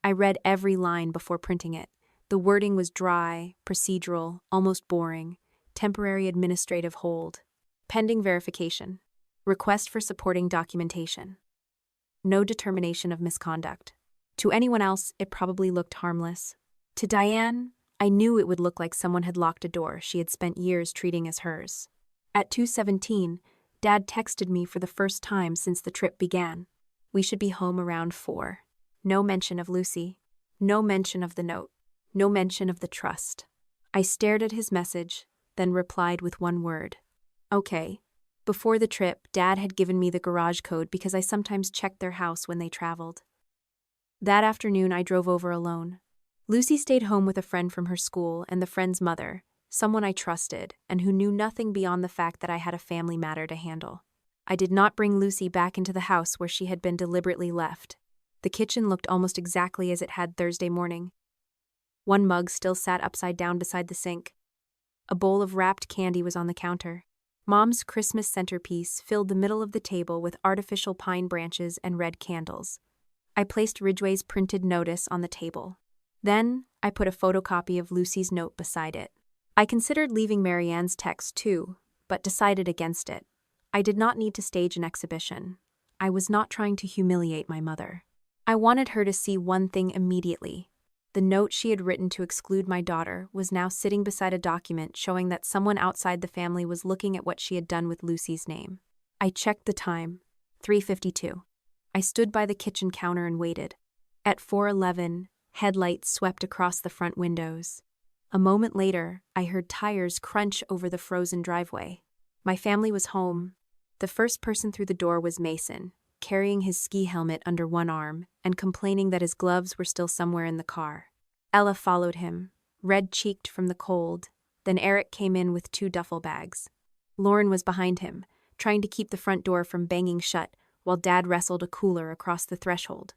Speaker 1: I read every line before printing it. The wording was dry, procedural, almost boring. Temporary administrative hold. Pending verification. Request for supporting documentation. No determination of misconduct. To anyone else, it probably looked harmless. To Diane, I knew it would look like someone had locked a door she had spent years treating as hers. At 2:17, Dad texted me for the first time since the trip began. We should be home around 4. No mention of Lucy. No mention of the note. No mention of the trust. I stared at his message, then replied with one word. Okay. Before the trip, Dad had given me the garage code because I sometimes checked their house when they traveled. That afternoon, I drove over alone. Lucy stayed home with a friend from her school and the friend's mother, someone I trusted and who knew nothing beyond the fact that I had a family matter to handle. I did not bring Lucy back into the house where she had been deliberately left. The kitchen looked almost exactly as it had Thursday morning. One mug still sat upside down beside the sink. A bowl of wrapped candy was on the counter. Mom's Christmas centerpiece filled the middle of the table with artificial pine branches and red candles. I placed Ridgway's printed notice on the table. Then, I put a photocopy of Lucy's note beside it. I considered leaving Marianne's text too, but decided against it. I did not need to stage an exhibition. I was not trying to humiliate my mother. I wanted her to see one thing immediately. The note she had written to exclude my daughter was now sitting beside a document showing that someone outside the family was looking at what she had done with Lucy's name. I checked the time. 3:52. I stood by the kitchen counter and waited. At 4:11, headlights swept across the front windows. A moment later, I heard tires crunch over the frozen driveway. My family was home. The first person through the door was Mason, carrying his ski helmet under one arm and complaining that his gloves were still somewhere in the car. Ella followed him, red-cheeked from the cold. Then Eric came in with 2 duffel bags. Lauren was behind him, trying to keep the front door from banging shut while Dad wrestled a cooler across the threshold.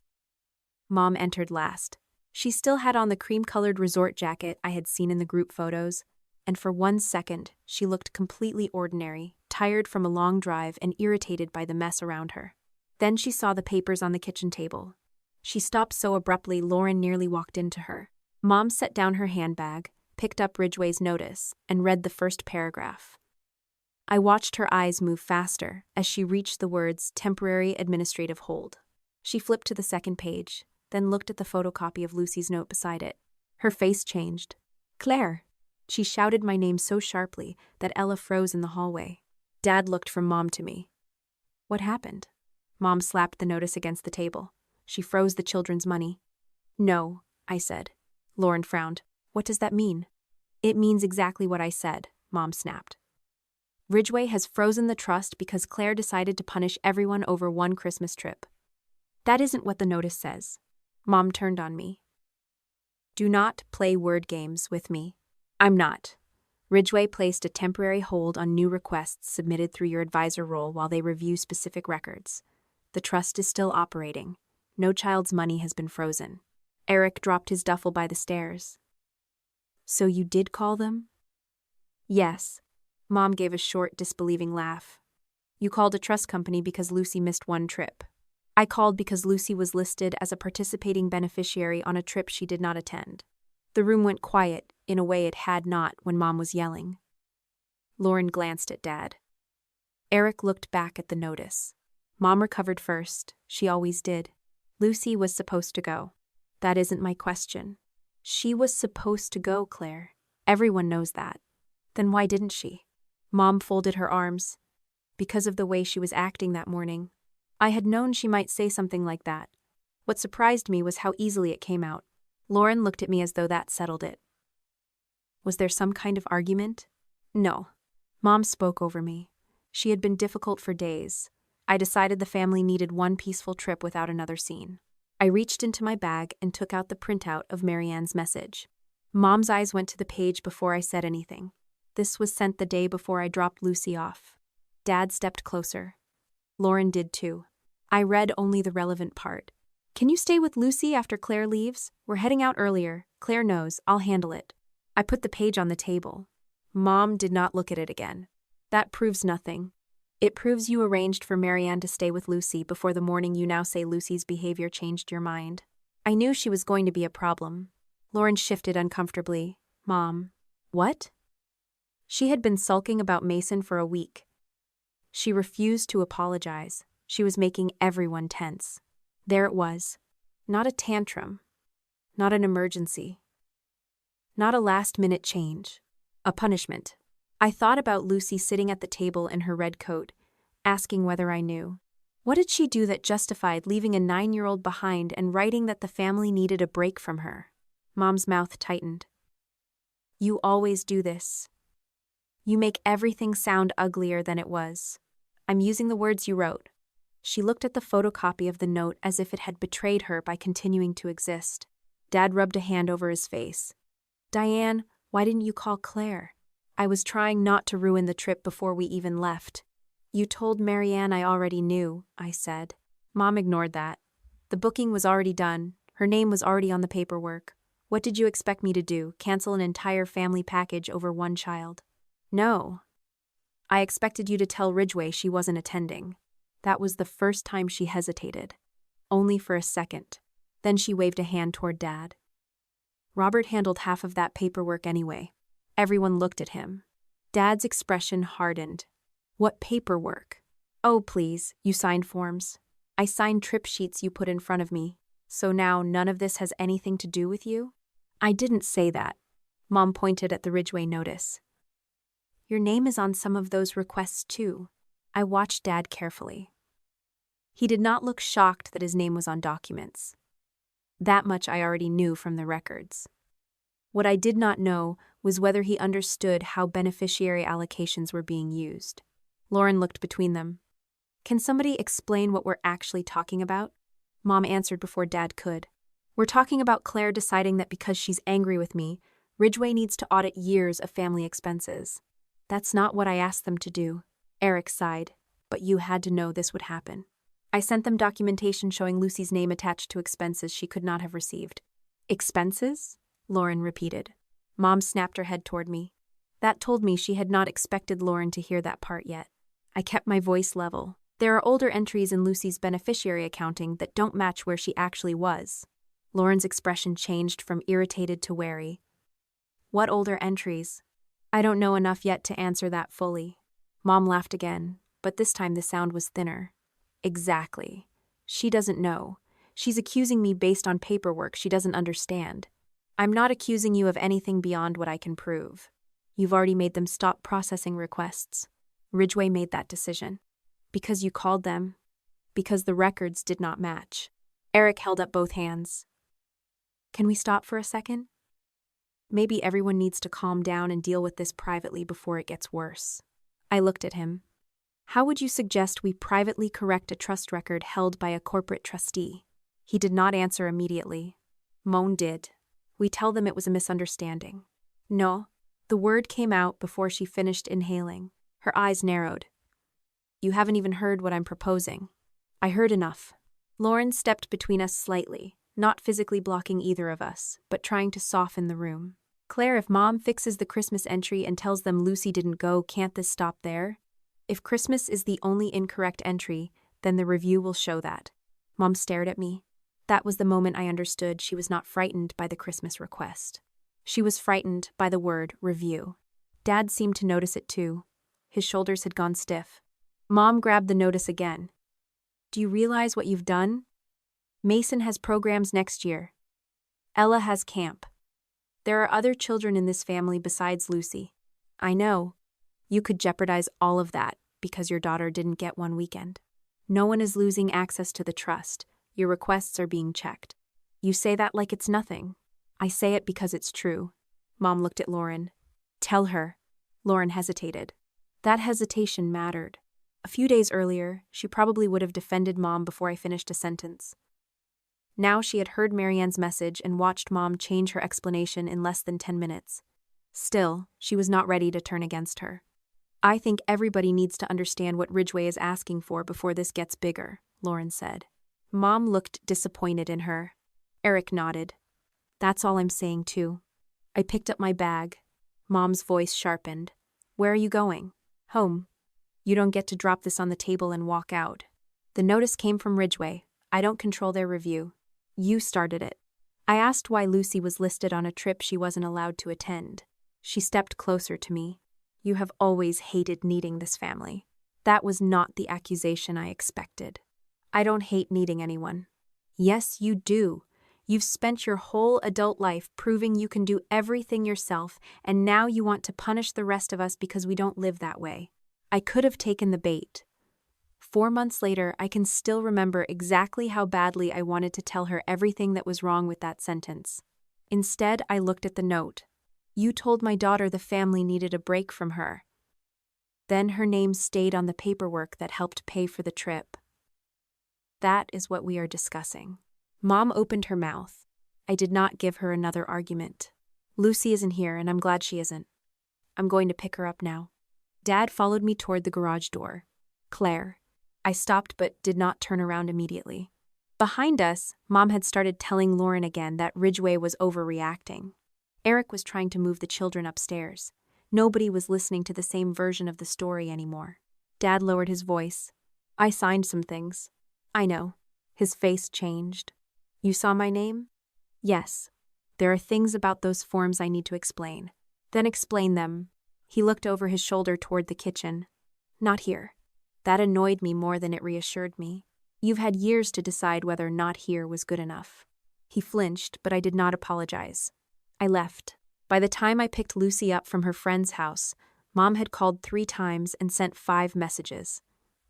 Speaker 1: Mom entered last. She still had on the cream-colored resort jacket I had seen in the group photos, and for 1 second she looked completely ordinary, tired from a long drive and irritated by the mess around her. Then she saw the papers on the kitchen table. She stopped so abruptly Lauren nearly walked into her. Mom set down her handbag, picked up Ridgway's notice, and read the first paragraph. I watched her eyes move faster as she reached the words temporary administrative hold. She flipped to the second page, then looked at the photocopy of Lucy's note beside it. Her face changed. "Claire!" She shouted my name so sharply that Ella froze in the hallway. Dad looked from Mom to me. "What happened?" Mom slapped the notice against the table. She froze the children's money. "No," I said. Lauren frowned. "What does that mean?" "It means exactly what I said," Mom snapped. "Ridgway has frozen the trust because Claire decided to punish everyone over one Christmas trip." "That isn't what the notice says." Mom turned on me. "Do not play word games with me." "I'm not." "Ridgway placed a temporary hold on new requests submitted through your advisor role while they review specific records. The trust is still operating. No child's money has been frozen." Eric dropped his duffel by the stairs. "So you did call them?" "Yes." Mom gave a short, disbelieving laugh. "You called a trust company because Lucy missed one trip." "I called because Lucy was listed as a participating beneficiary on a trip she did not attend." The room went quiet, in a way it had not when Mom was yelling. Lauren glanced at Dad. Eric looked back at the notice. Mom recovered first. She always did. "Lucy was supposed to go." "That isn't my question." "She was supposed to go, Claire. Everyone knows that." "Then why didn't she?" Mom folded her arms. "Because of the way she was acting that morning. I had known she might say something like that. What surprised me was how easily it came out." Lauren looked at me as though that settled it. "Was there some kind of argument?" "No." Mom spoke over me. She had been difficult for days. I decided the family needed one peaceful trip without another scene. I reached into my bag and took out the printout of Marianne's message. Mom's eyes went to the page before I said anything. This was sent the day before I dropped Lucy off. Dad stepped closer. Lauren did too. I read only the relevant part. "Can you stay with Lucy after Claire leaves? We're heading out earlier. Claire knows. I'll handle it." I put the page on the table. Mom did not look at it again. "That proves nothing. It proves you arranged for Marianne to stay with Lucy before the morning you now say Lucy's behavior changed your mind." I knew she was going to be a problem. Lauren shifted uncomfortably. "Mom." "What?" She had been sulking about Mason for a week. She refused to apologize. She was making everyone tense. There it was. Not a tantrum. Not an emergency. Not a last-minute change. A punishment. I thought about Lucy sitting at the table in her red coat, asking whether I knew. What did she do that justified leaving a 9-year-old behind and writing that the family needed a break from her? Mom's mouth tightened. "You always do this. You make everything sound uglier than it was. I'm using the words you wrote." She looked at the photocopy of the note as if it had betrayed her by continuing to exist. Dad rubbed a hand over his face. "Diane, why didn't you call Claire?" "I was trying not to ruin the trip before we even left." "You told Marianne I already knew," I said. Mom ignored that. "The booking was already done. Her name was already on the paperwork. What did you expect me to do, cancel an entire family package over one child? No. I expected you to tell Ridgway she wasn't attending. That was the first time she hesitated. Only for a second. Then she waved a hand toward Dad. Robert handled half of that paperwork anyway. Everyone looked at him. Dad's expression hardened. What paperwork? Oh, please, you signed forms. I signed trip sheets you put in front of me. So now none of this has anything to do with you? I didn't say that. Mom pointed at the Ridgway notice. Your name is on some of those requests too. I watched Dad carefully. He did not look shocked that his name was on documents. That much I already knew from the records. What I did not know was whether he understood how beneficiary allocations were being used. Lauren looked between them. Can somebody explain what we're actually talking about? Mom answered before Dad could. We're talking about Claire deciding that because she's angry with me, Ridgway needs to audit years of family expenses. That's not what I asked them to do. Eric sighed, but you had to know this would happen. I sent them documentation showing Lucy's name attached to expenses she could not have received. Expenses? Lauren repeated. Mom snapped her head toward me. That told me she had not expected Lauren to hear that part yet. I kept my voice level. There are older entries in Lucy's beneficiary accounting that don't match where she actually was. Lauren's expression changed from irritated to wary. What older entries? I don't know enough yet to answer that fully. Mom laughed again, but this time the sound was thinner. Exactly. She doesn't know. She's accusing me based on paperwork she doesn't understand. I'm not accusing you of anything beyond what I can prove. You've already made them stop processing requests. Ridgway made that decision. Because you called them. Because the records did not match. Eric held up both hands. Can we stop for a second? Maybe everyone needs to calm down and deal with this privately before it gets worse. I looked at him. How would you suggest we privately correct a trust record held by a corporate trustee? He did not answer immediately. Moan did. We tell them it was a misunderstanding. No. The word came out before she finished inhaling. Her eyes narrowed. You haven't even heard what I'm proposing. I heard enough. Lauren stepped between us slightly, not physically blocking either of us, but trying to soften the room. Claire, if Mom fixes the Christmas entry and tells them Lucy didn't go, can't this stop there? If Christmas is the only incorrect entry, then the review will show that. Mom stared at me. That was the moment I understood she was not frightened by the Christmas request. She was frightened by the word review. Dad seemed to notice it too. His shoulders had gone stiff. Mom grabbed the notice again. Do you realize what you've done? Mason has programs next year. Ella has camp. There are other children in this family besides Lucy. I know. You could jeopardize all of that because your daughter didn't get one weekend. No one is losing access to the trust. Your requests are being checked. You say that like it's nothing. I say it because it's true. Mom looked at Lauren. Tell her. Lauren hesitated. That hesitation mattered. A few days earlier, she probably would have defended Mom before I finished a sentence. Now she had heard Marianne's message and watched Mom change her explanation in less than 10 minutes. Still, she was not ready to turn against her. I think everybody needs to understand what Ridgway is asking for before this gets bigger, Lauren said. Mom looked disappointed in her. Eric nodded. That's all I'm saying too. I picked up my bag. Mom's voice sharpened. Where are you going? Home. You don't get to drop this on the table and walk out. The notice came from Ridgway. I don't control their review. You started it. I asked why Lucy was listed on a trip she wasn't allowed to attend. She stepped closer to me. You have always hated needing this family. That was not the accusation I expected. I don't hate needing anyone. Yes, you do. You've spent your whole adult life proving you can do everything yourself, and now you want to punish the rest of us because we don't live that way. I could have taken the bait. 4 months later, I can still remember exactly how badly I wanted to tell her everything that was wrong with that sentence. Instead, I looked at the note. You told my daughter the family needed a break from her. Then her name stayed on the paperwork that helped pay for the trip. That is what we are discussing. Mom opened her mouth. I did not give her another argument. Lucy isn't here, and I'm glad she isn't. I'm going to pick her up now. Dad followed me toward the garage door. Claire. I stopped but did not turn around immediately. Behind us, Mom had started telling Lauren again that Ridgway was overreacting. Eric was trying to move the children upstairs. Nobody was listening to the same version of the story anymore. Dad lowered his voice. I signed some things. I know. His face changed. You saw my name? Yes. There are things about those forms I need to explain. Then explain them. He looked over his shoulder toward the kitchen. Not here. That annoyed me more than it reassured me. You've had years to decide whether not here was good enough. He flinched, but I did not apologize. I left. By the time I picked Lucy up from her friend's house, Mom had called 3 times and sent 5 messages.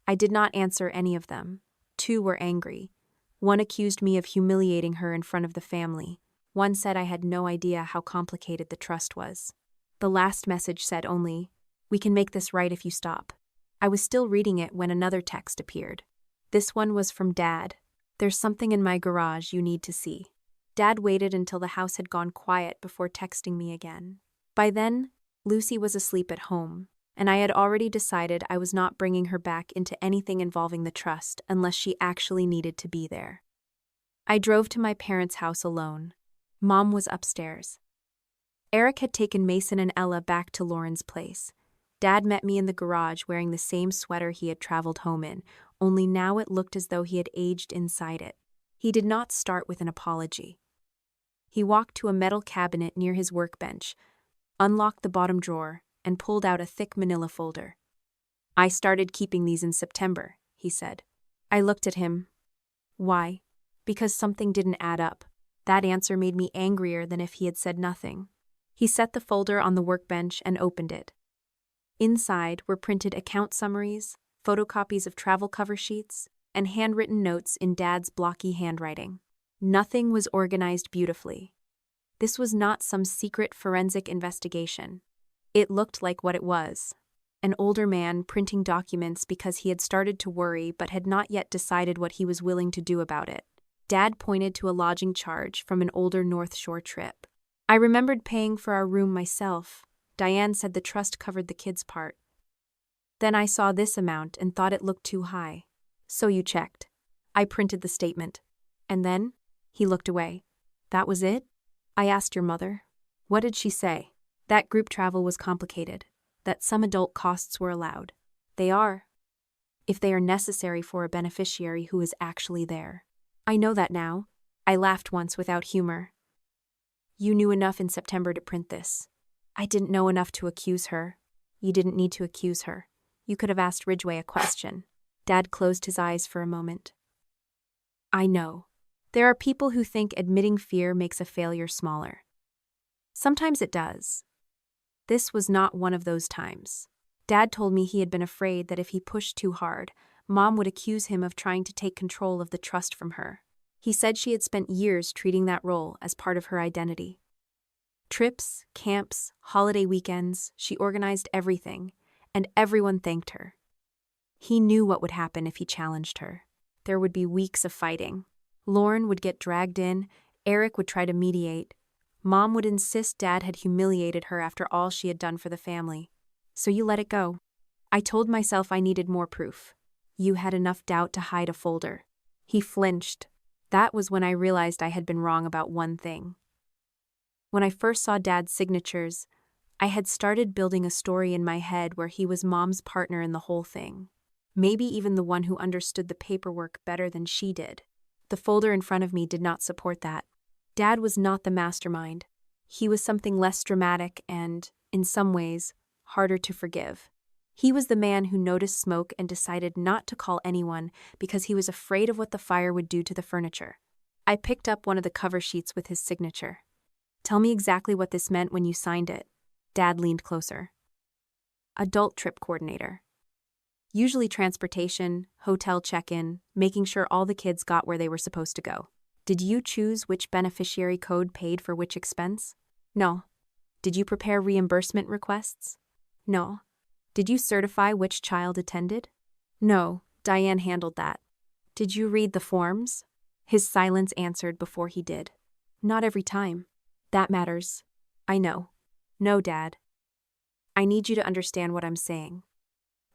Speaker 1: I did not answer any of them. 2 were angry. One accused me of humiliating her in front of the family. One said I had no idea how complicated the trust was. The last message said only, "We can make this right if you stop." I was still reading it when another text appeared. This one was from Dad. There's something in my garage you need to see. Dad waited until the house had gone quiet before texting me again. By then, Lucy was asleep at home, and I had already decided I was not bringing her back into anything involving the trust unless she actually needed to be there. I drove to my parents' house alone. Mom was upstairs. Eric had taken Mason and Ella back to Lauren's place. Dad met me in the garage wearing the same sweater he had traveled home in, only now it looked as though he had aged inside it. He did not start with an apology. He walked to a metal cabinet near his workbench, unlocked the bottom drawer, and pulled out a thick manila folder. I started keeping these in September, he said. I looked at him. Why? Because something didn't add up. That answer made me angrier than if he had said nothing. He set the folder on the workbench and opened it. Inside were printed account summaries, photocopies of travel cover sheets, and handwritten notes in Dad's blocky handwriting. Nothing was organized beautifully. This was not some secret forensic investigation. It looked like what it was. An older man printing documents because he had started to worry but had not yet decided what he was willing to do about it. Dad pointed to a lodging charge from an older North Shore trip. I remembered paying for our room myself. Diane said the trust covered the kids' part. Then I saw this amount and thought it looked too high. So you checked. I printed the statement. And then? He looked away. That was it? I asked your mother. What did she say? That group travel was complicated. That some adult costs were allowed. They are. If they are necessary for a beneficiary who is actually there. I know that now. I laughed once without humor. You knew enough in September to print this. I didn't know enough to accuse her. You didn't need to accuse her. You could have asked Ridgway a question. Dad closed his eyes for a moment. I know. There are people who think admitting fear makes a failure smaller. Sometimes it does. This was not one of those times. Dad told me he had been afraid that if he pushed too hard, Mom would accuse him of trying to take control of the trust from her. He said she had spent years treating that role as part of her identity. Trips, camps, holiday weekends, she organized everything, and everyone thanked her. He knew what would happen if he challenged her. There would be weeks of fighting. Lauren would get dragged in, Eric would try to mediate. Mom would insist Dad had humiliated her after all she had done for the family. So you let it go. I told myself I needed more proof. You had enough doubt to hide a folder. He flinched. That was when I realized I had been wrong about one thing. When I first saw Dad's signatures, I had started building a story in my head where he was Mom's partner in the whole thing. Maybe even the one who understood the paperwork better than she did. The folder in front of me did not support that. Dad was not the mastermind. He was something less dramatic and, in some ways, harder to forgive. He was the man who noticed smoke and decided not to call anyone because he was afraid of what the fire would do to the furniture. I picked up one of the cover sheets with his signature. Tell me exactly what this meant when you signed it. Dad leaned closer. Adult trip coordinator. Usually transportation, hotel check-in, making sure all the kids got where they were supposed to go. Did you choose which beneficiary code paid for which expense? No. Did you prepare reimbursement requests? No. Did you certify which child attended? No, Diane handled that. Did you read the forms? His silence answered before he did. Not every time. That matters. I know. No, Dad. I need you to understand what I'm saying.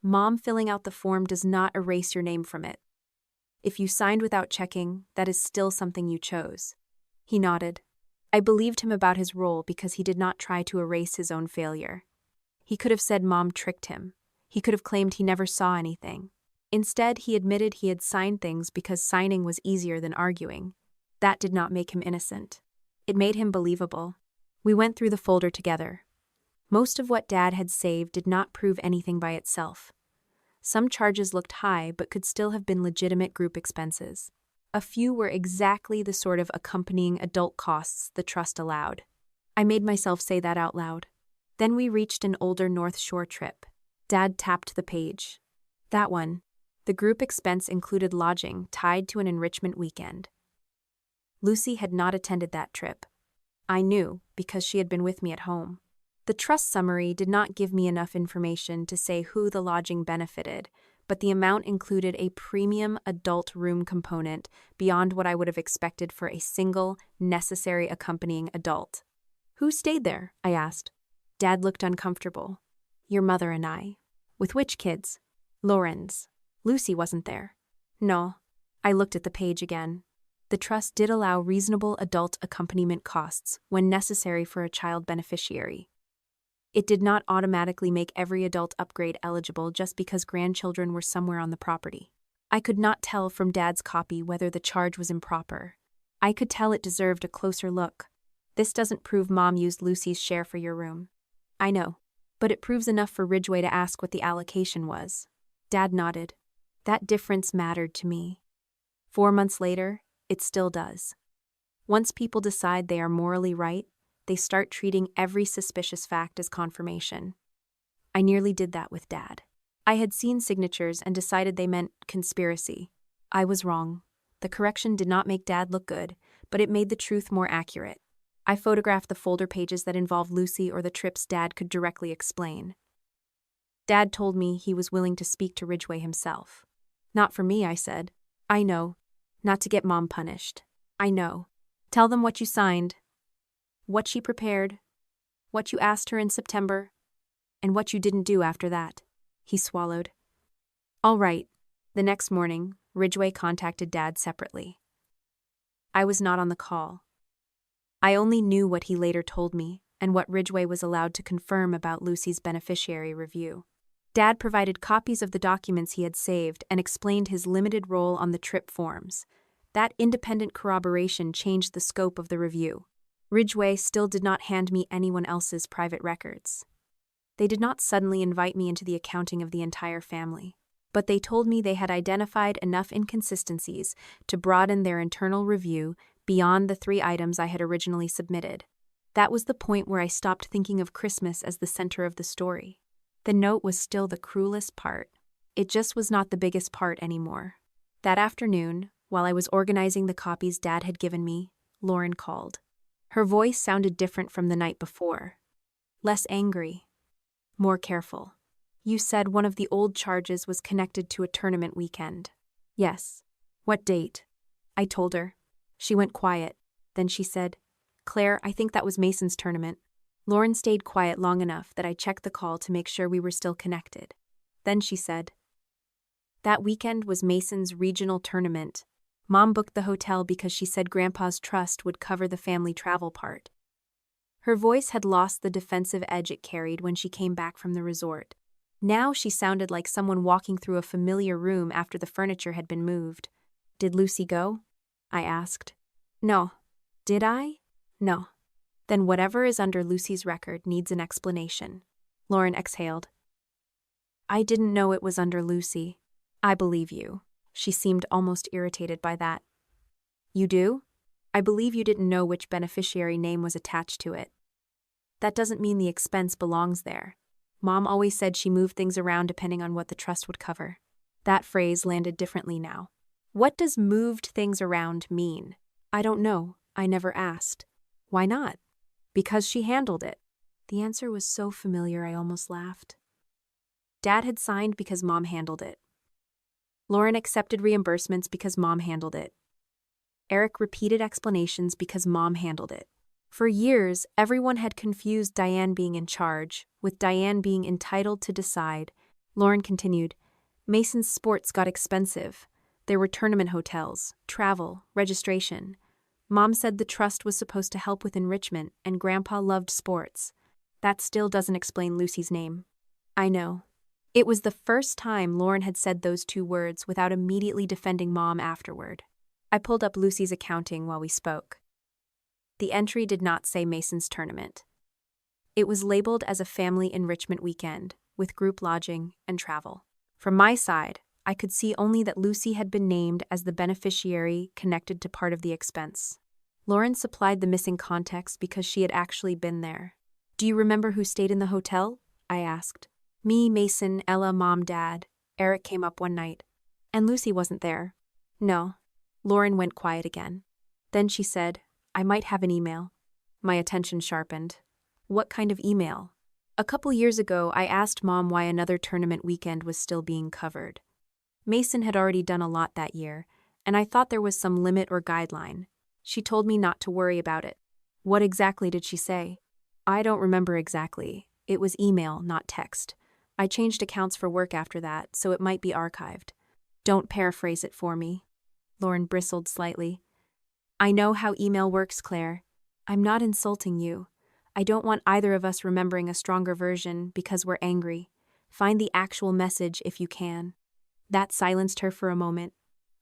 Speaker 1: Mom filling out the form does not erase your name from it. If you signed without checking, that is still something you chose. He nodded. I believed him about his role because he did not try to erase his own failure. He could have said Mom tricked him. He could have claimed he never saw anything. Instead, he admitted he had signed things because signing was easier than arguing. That did not make him innocent. It made him believable. We went through the folder together. Most of what Dad had saved did not prove anything by itself. Some charges looked high but could still have been legitimate group expenses. A few were exactly the sort of accompanying adult costs the trust allowed. I made myself say that out loud. Then we reached an older North Shore trip. Dad tapped the page. That one. The group expense included lodging tied to an enrichment weekend. Lucy had not attended that trip. I knew because she had been with me at home. The trust summary did not give me enough information to say who the lodging benefited, but the amount included a premium adult room component beyond what I would have expected for a single, necessary accompanying adult. Who stayed there? I asked. Dad looked uncomfortable. Your mother and I. With which kids? Lauren's. Lucy wasn't there. No. I looked at the page again. The trust did allow reasonable adult accompaniment costs when necessary for a child beneficiary. It did not automatically make every adult upgrade eligible just because grandchildren were somewhere on the property. I could not tell from Dad's copy whether the charge was improper. I could tell it deserved a closer look. This doesn't prove Mom used Lucy's share for your room. I know, but it proves enough for Ridgway to ask what the allocation was. Dad nodded. That difference mattered to me. 4 months later, it still does. Once people decide they are morally right, they start treating every suspicious fact as confirmation. I nearly did that with Dad. I had seen signatures and decided they meant conspiracy. I was wrong. The correction did not make Dad look good, but it made the truth more accurate. I photographed the folder pages that involved Lucy or the trips Dad could directly explain. Dad told me he was willing to speak to Ridgway himself. Not for me, I said. I know. Not to get Mom punished. I know. Tell them what you signed. What she prepared. What you asked her in September. And what you didn't do after that. He swallowed. All right. The next morning, Ridgway contacted Dad separately. I was not on the call. I only knew what he later told me and what Ridgway was allowed to confirm about Lucy's beneficiary review. Dad provided copies of the documents he had saved and explained his limited role on the trip forms. That independent corroboration changed the scope of the review. Ridgway still did not hand me anyone else's private records. They did not suddenly invite me into the accounting of the entire family, but they told me they had identified enough inconsistencies to broaden their internal review beyond the 3 items I had originally submitted. That was the point where I stopped thinking of Christmas as the center of the story. The note was still the cruelest part. It just was not the biggest part anymore. That afternoon, while I was organizing the copies Dad had given me, Lauren called. Her voice sounded different from the night before. Less angry. More careful. You said one of the old charges was connected to a tournament weekend. Yes. What date? I told her. She went quiet. Then she said, Claire, I think that was Mason's tournament. Lauren stayed quiet long enough that I checked the call to make sure we were still connected. Then she said, that weekend was Mason's regional tournament. Mom booked the hotel because she said Grandpa's trust would cover the family travel part. Her voice had lost the defensive edge it carried when she came back from the resort. Now she sounded like someone walking through a familiar room after the furniture had been moved. Did Lucy go? I asked. No. Did I? No. Then whatever is under Lucy's record needs an explanation. Lauren exhaled. I didn't know it was under Lucy. I believe you. She seemed almost irritated by that. You do? I believe you didn't know which beneficiary name was attached to it. That doesn't mean the expense belongs there. Mom always said she moved things around depending on what the trust would cover. That phrase landed differently now. What does moved things around mean? I don't know. I never asked. Why not? Because she handled it. The answer was so familiar I almost laughed. Dad had signed because Mom handled it. Lauren accepted reimbursements because Mom handled it. Eric repeated explanations because Mom handled it. For years, everyone had confused Diane being in charge with Diane being entitled to decide. Lauren continued, Mason's sports got expensive. There were tournament hotels, travel, registration. Mom said the trust was supposed to help with enrichment, and Grandpa loved sports. That still doesn't explain Lucy's name. I know. It was the first time Lauren had said those two words without immediately defending Mom afterward. I pulled up Lucy's accounting while we spoke. The entry did not say Mason's tournament. It was labeled as a family enrichment weekend, with group lodging and travel. From my side, I could see only that Lucy had been named as the beneficiary connected to part of the expense. Lauren supplied the missing context because she had actually been there. Do you remember who stayed in the hotel? I asked. Me, Mason, Ella, Mom, Dad. Eric came up one night. And Lucy wasn't there. No. Lauren went quiet again. Then she said, I might have an email. My attention sharpened. What kind of email? A couple years ago, I asked Mom why another tournament weekend was still being covered. Mason had already done a lot that year, and I thought there was some limit or guideline. She told me not to worry about it. What exactly did she say? I don't remember exactly. It was email, not text. I changed accounts for work after that, so it might be archived. Don't paraphrase it for me. Lauren bristled slightly. I know how email works, Claire. I'm not insulting you. I don't want either of us remembering a stronger version because we're angry. Find the actual message if you can. That silenced her for a moment.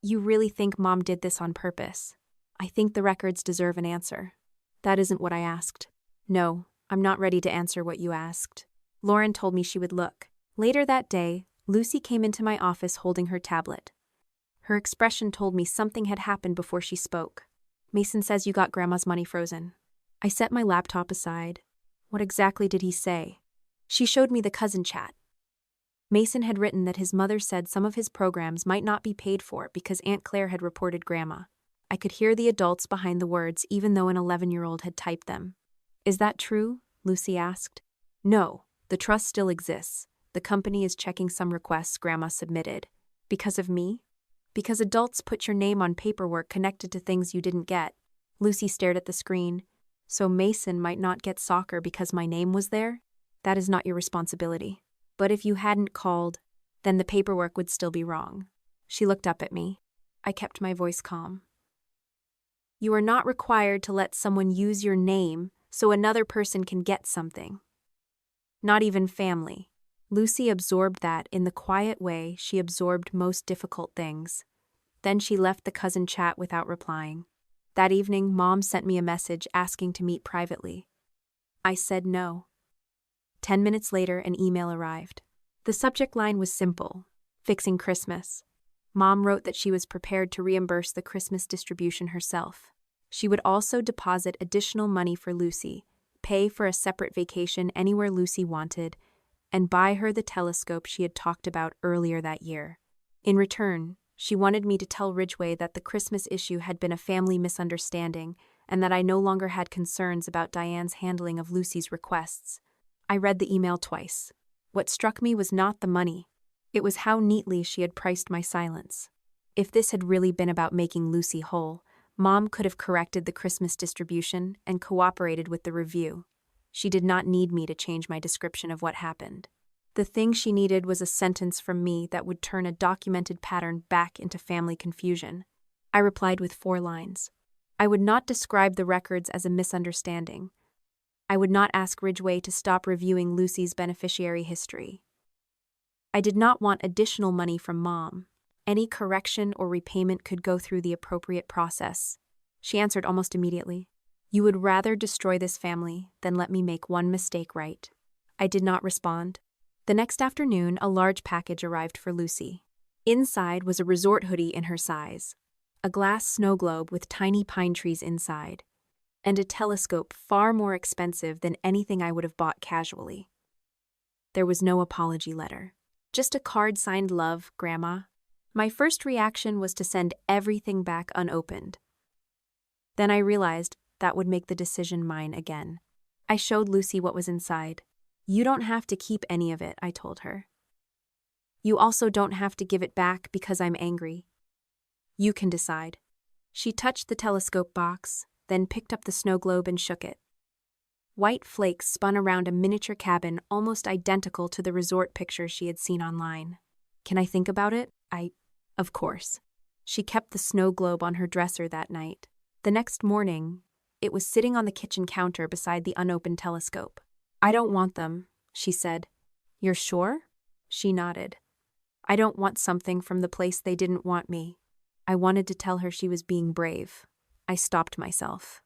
Speaker 1: You really think Mom did this on purpose? I think the records deserve an answer. That isn't what I asked. No, I'm not ready to answer what you asked. Lauren told me she would look. Later that day, Lucy came into my office holding her tablet. Her expression told me something had happened before she spoke. Mason says you got Grandma's money frozen. I set my laptop aside. What exactly did he say? She showed me the cousin chat. Mason had written that his mother said some of his programs might not be paid for because Aunt Claire had reported Grandma. I could hear the adults behind the words even though an 11-year-old had typed them. Is that true? Lucy asked. No, the trust still exists. The company is checking some requests Grandma submitted. Because of me? Because adults put your name on paperwork connected to things you didn't get. Lucy stared at the screen. So Mason might not get soccer because my name was there? That is not your responsibility. But if you hadn't called, then the paperwork would still be wrong. She looked up at me. I kept my voice calm. You are not required to let someone use your name so another person can get something. Not even family. Lucy absorbed that in the quiet way she absorbed most difficult things. Then she left the cousin chat without replying. That evening, Mom sent me a message asking to meet privately. I said no. 10 minutes later, an email arrived. The subject line was simple: fixing Christmas. Mom wrote that she was prepared to reimburse the Christmas distribution herself. She would also deposit additional money for Lucy, pay for a separate vacation anywhere Lucy wanted, and buy her the telescope she had talked about earlier that year. In return, she wanted me to tell Ridgway that the Christmas issue had been a family misunderstanding and that I no longer had concerns about Diane's handling of Lucy's requests. I read the email twice. What struck me was not the money. It was how neatly she had priced my silence. If this had really been about making Lucy whole, Mom could have corrected the Christmas distribution and cooperated with the review. She did not need me to change my description of what happened. The thing she needed was a sentence from me that would turn a documented pattern back into family confusion. I replied with 4 lines. I would not describe the records as a misunderstanding. I would not ask Ridgway to stop reviewing Lucy's beneficiary history. I did not want additional money from Mom. Any correction or repayment could go through the appropriate process. She answered almost immediately. You would rather destroy this family than let me make one mistake right. I did not respond. The next afternoon, a large package arrived for Lucy. Inside was a resort hoodie in her size, a glass snow globe with tiny pine trees inside, and a telescope far more expensive than anything I would have bought casually. There was no apology letter, just a card signed "Love, Grandma." My first reaction was to send everything back unopened. Then I realized that would make the decision mine again. I showed Lucy what was inside. You don't have to keep any of it, I told her. You also don't have to give it back because I'm angry. You can decide. She touched the telescope box, then picked up the snow globe and shook it. White flakes spun around a miniature cabin almost identical to the resort pictures she had seen online. Can I think about it? Of course. She kept the snow globe on her dresser that night. The next morning, it was sitting on the kitchen counter beside the unopened telescope. "I don't want them," she said. "You're sure?" She nodded. "I don't want something from the place they didn't want me." I wanted to tell her she was being brave. I stopped myself.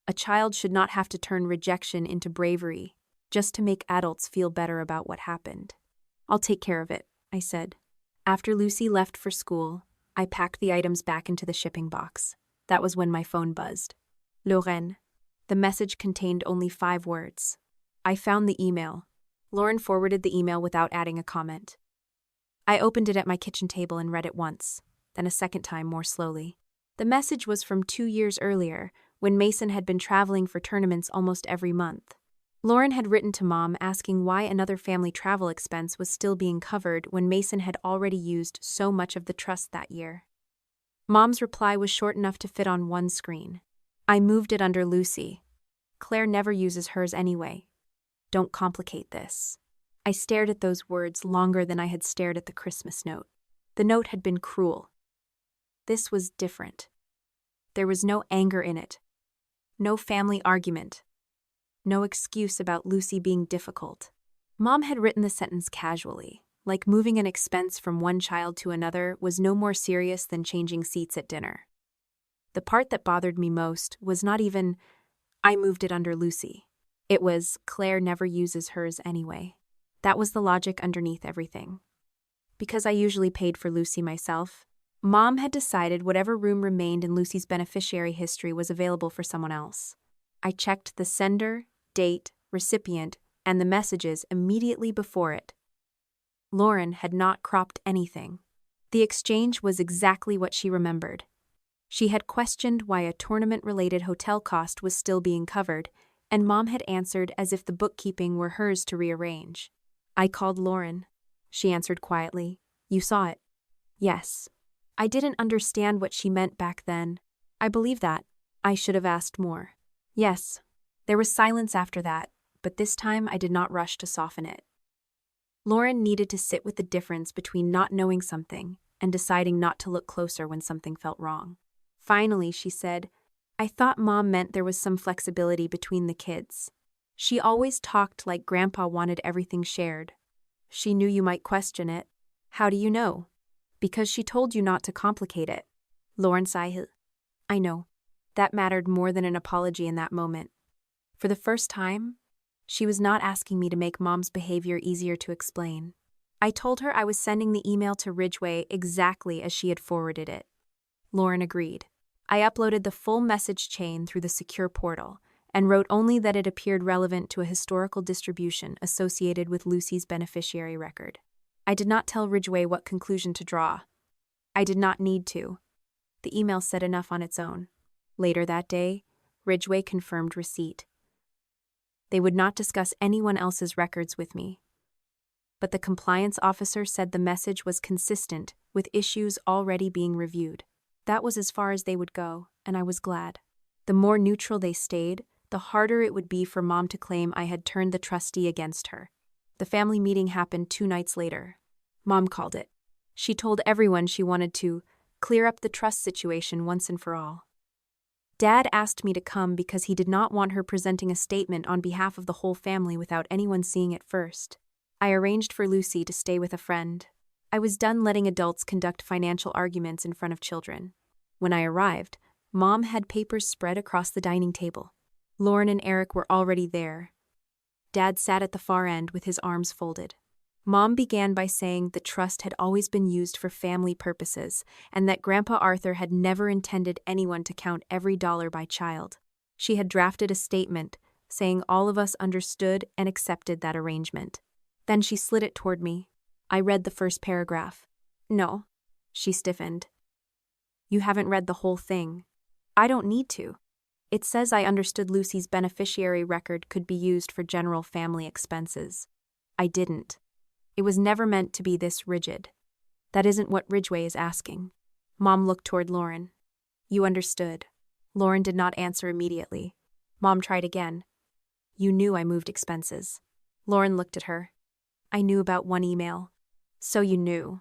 Speaker 1: A child should not have to turn rejection into bravery just to make adults feel better about what happened. "I'll take care of it," I said. After Lucy left for school, I packed the items back into the shipping box. That was when my phone buzzed. Lorraine. The message contained only 5 words. I found the email. Lauren forwarded the email without adding a comment. I opened it at my kitchen table and read it once, then a second time more slowly. The message was from 2 years earlier, when Mason had been traveling for tournaments almost every month. Lauren had written to Mom asking why another family travel expense was still being covered when Mason had already used so much of the trust that year. Mom's reply was short enough to fit on one screen. "I moved it under Lucy. Claire never uses hers anyway. Don't complicate this." I stared at those words longer than I had stared at the Christmas note. The note had been cruel. This was different. There was no anger in it. No family argument. No excuse about Lucy being difficult. Mom had written the sentence casually, like moving an expense from one child to another was no more serious than changing seats at dinner. The part that bothered me most was not even, "I moved it under Lucy." It was, "Claire never uses hers anyway." That was the logic underneath everything. Because I usually paid for Lucy myself, Mom had decided whatever room remained in Lucy's beneficiary history was available for someone else. I checked the sender, date, recipient, and the messages immediately before it. Lauren had not cropped anything. The exchange was exactly what she remembered. She had questioned why a tournament-related hotel cost was still being covered, and Mom had answered as if the bookkeeping were hers to rearrange. "I called Lauren," she answered quietly. "You saw it?" "Yes." I didn't understand what she meant back then. I believe that. I should have asked more. "Yes." There was silence after that, but this time I did not rush to soften it. Lauren needed to sit with the difference between not knowing something and deciding not to look closer when something felt wrong. Finally, she said, "I thought Mom meant there was some flexibility between the kids. She always talked like Grandpa wanted everything shared. She knew you might question it." "How do you know?" "Because she told you not to complicate it." Lauren sighed. "I know." That mattered more than an apology in that moment. For the first time, she was not asking me to make Mom's behavior easier to explain. I told her I was sending the email to Ridgway exactly as she had forwarded it. Lauren agreed. I uploaded the full message chain through the secure portal and wrote only that it appeared relevant to a historical distribution associated with Lucy's beneficiary record. I did not tell Ridgway what conclusion to draw. I did not need to. The email said enough on its own. Later that day, Ridgway confirmed receipt. They would not discuss anyone else's records with me. But the compliance officer said the message was consistent with issues already being reviewed. That was as far as they would go, and I was glad. The more neutral they stayed, the harder it would be for Mom to claim I had turned the trustee against her. The family meeting happened 2 nights later. Mom called it. She told everyone she wanted to clear up the trust situation once and for all. Dad asked me to come because he did not want her presenting a statement on behalf of the whole family without anyone seeing it first. I arranged for Lucy to stay with a friend. I was done letting adults conduct financial arguments in front of children. When I arrived, Mom had papers spread across the dining table. Lauren and Eric were already there. Dad sat at the far end with his arms folded. Mom began by saying the trust had always been used for family purposes and that Grandpa Arthur had never intended anyone to count every dollar by child. She had drafted a statement saying all of us understood and accepted that arrangement. Then she slid it toward me. I read the first paragraph. "No." She stiffened. "You haven't read the whole thing." "I don't need to. It says I understood Lucy's beneficiary record could be used for general family expenses." I didn't. It was never meant to be this rigid. That isn't what Ridgway is asking. Mom looked toward Lauren. "You understood." Lauren did not answer immediately. Mom tried again. "You knew I moved expenses." Lauren looked at her. "I knew about one email." "So you knew."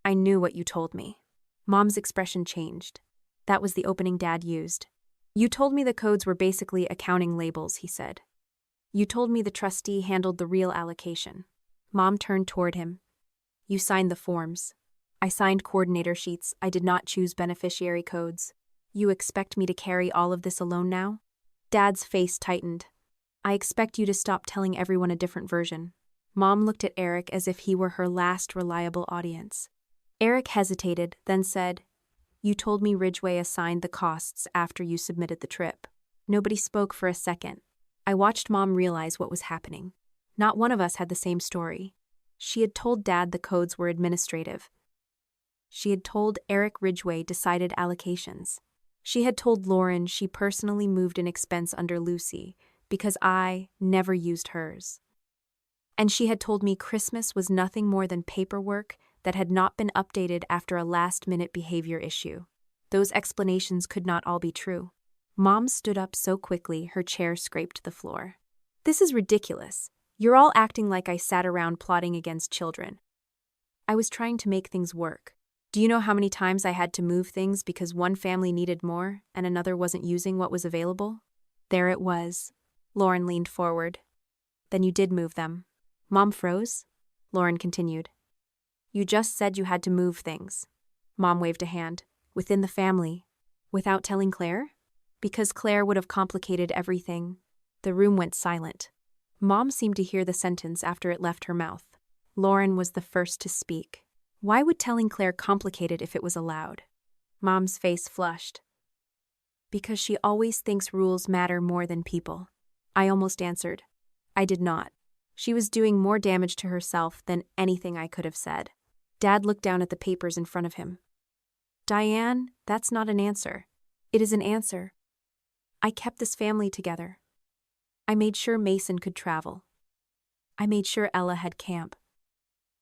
Speaker 1: "I knew what you told me." Mom's expression changed. That was the opening Dad used. You told me the codes were basically accounting labels, he said. You told me the trustee handled the real allocation. Mom turned toward him. You signed the forms. I signed coordinator sheets. I did not choose beneficiary codes. You expect me to carry all of this alone now? Dad's face tightened. I expect you to stop telling everyone a different version. Mom looked at Eric as if he were her last reliable audience. Eric hesitated, then said, You told me Ridgway assigned the costs after you submitted the trip. Nobody spoke for a second. I watched Mom realize what was happening. Not one of us had the same story. She had told Dad the codes were administrative. She had told Eric Ridgway decided allocations. She had told Lauren she personally moved an expense under Lucy because I never used hers. And she had told me Christmas was nothing more than paperwork that had not been updated after a last-minute behavior issue. Those explanations could not all be true. Mom stood up so quickly her chair scraped the floor. This is ridiculous. You're all acting like I sat around plotting against children. I was trying to make things work. Do you know how many times I had to move things because one family needed more and another wasn't using what was available? There it was. Lauren leaned forward. Then you did move them. Mom froze. Lauren continued. You just said you had to move things. Mom waved a hand. Within the family. Without telling Claire? Because Claire would have complicated everything. The room went silent. Mom seemed to hear the sentence after it left her mouth. Lauren was the first to speak. Why would telling Claire complicate it if it was allowed? Mom's face flushed. Because she always thinks rules matter more than people. I almost answered. I did not. She was doing more damage to herself than anything I could have said. Dad looked down at the papers in front of him. Diane, that's not an answer. It is an answer. I kept this family together. I made sure Mason could travel. I made sure Ella had camp.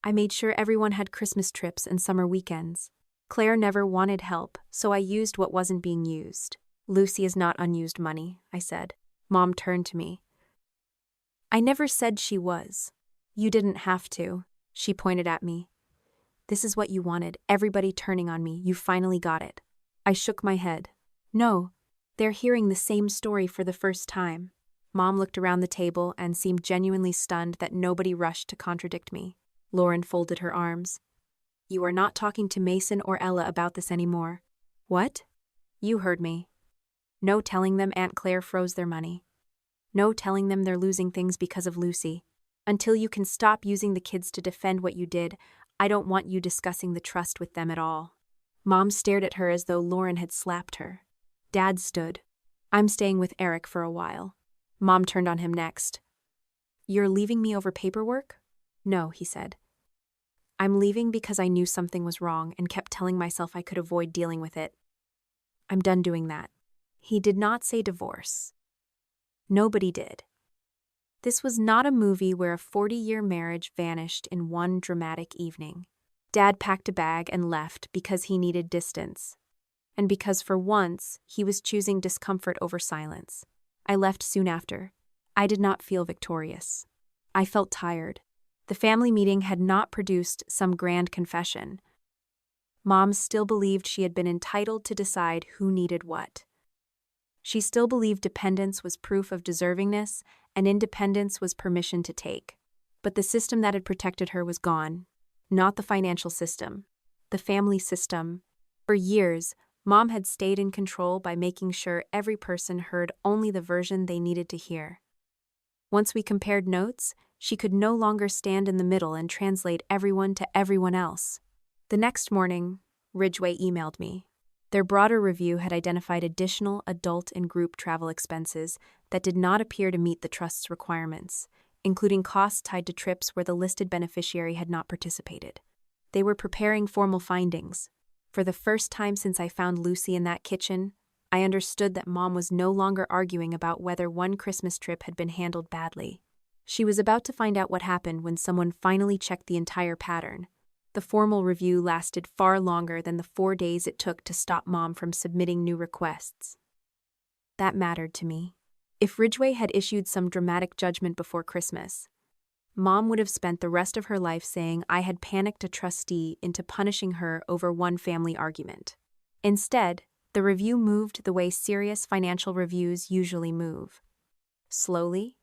Speaker 1: I made sure everyone had Christmas trips and summer weekends. Claire never wanted help, so I used what wasn't being used. Lucy is not unused money, I said. Mom turned to me. I never said she was. You didn't have to, she pointed at me. This is what you wanted, everybody turning on me. You finally got it. I shook my head. No, they're hearing the same story for the first time. Mom looked around the table and seemed genuinely stunned that nobody rushed to contradict me. Lauren folded her arms. You are not talking to Mason or Ella about this anymore. What? You heard me. No telling them Aunt Claire froze their money. No telling them they're losing things because of Lucy. Until you can stop using the kids to defend what you did, I don't want you discussing the trust with them at all. Mom stared at her as though Lauren had slapped her. Dad stood. I'm staying with Eric for a while. Mom turned on him next. You're leaving me over paperwork? No, he said. I'm leaving because I knew something was wrong and kept telling myself I could avoid dealing with it. I'm done doing that. He did not say divorce. Nobody did. This was not a movie where a 40-year marriage vanished in one dramatic evening. Dad packed a bag and left because he needed distance. And because for once, he was choosing discomfort over silence. I left soon after. I did not feel victorious. I felt tired. The family meeting had not produced some grand confession. Mom still believed she had been entitled to decide who needed what. She still believed dependence was proof of deservingness and independence was permission to take. But the system that had protected her was gone. Not the financial system. The family system. For years, Mom had stayed in control by making sure every person heard only the version they needed to hear. Once we compared notes, she could no longer stand in the middle and translate everyone to everyone else. The next morning, Ridgway emailed me. Their broader review had identified additional adult and group travel expenses that did not appear to meet the trust's requirements, including costs tied to trips where the listed beneficiary had not participated. They were preparing formal findings. For the first time since I found Lucy in that kitchen, I understood that Mom was no longer arguing about whether one Christmas trip had been handled badly. She was about to find out what happened when someone finally checked the entire pattern. The formal review lasted far longer than the 4 days it took to stop Mom from submitting new requests. That mattered to me. If Ridgway had issued some dramatic judgment before Christmas, Mom would have spent the rest of her life saying I had panicked a trustee into punishing her over one family argument. Instead, the review moved the way serious financial reviews usually move. Slowly,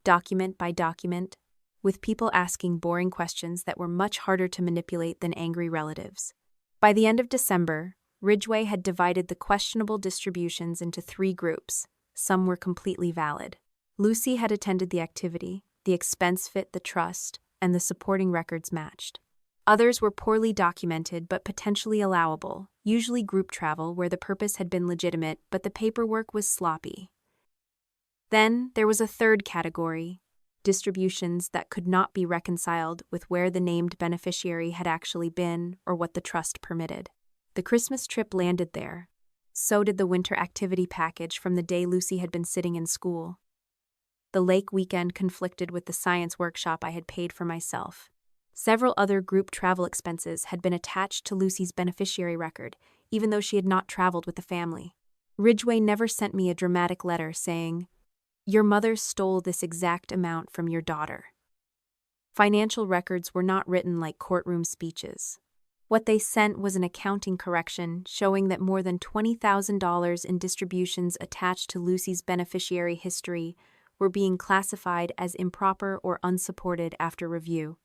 Speaker 1: document by document, with people asking boring questions that were much harder to manipulate than angry relatives. By the end of December, Ridgway had divided the questionable distributions into 3 groups. Some were completely valid. Lucy had attended the activity, the expense fit the trust, and the supporting records matched. Others were poorly documented but potentially allowable, usually group travel where the purpose had been legitimate but the paperwork was sloppy. Then there was a third category, distributions that could not be reconciled with where the named beneficiary had actually been or what the trust permitted. The Christmas trip landed there. So did the winter activity package from the day Lucy had been sitting in school. The lake weekend conflicted with the science workshop I had paid for myself. Several other group travel expenses had been attached to Lucy's beneficiary record, even though she had not traveled with the family. Ridgway never sent me a dramatic letter saying, "Your mother stole this exact amount from your daughter." Financial records were not written like courtroom speeches. What they sent was an accounting correction showing that more than $20,000 in distributions attached to Lucy's beneficiary history were being classified as improper or unsupported after review.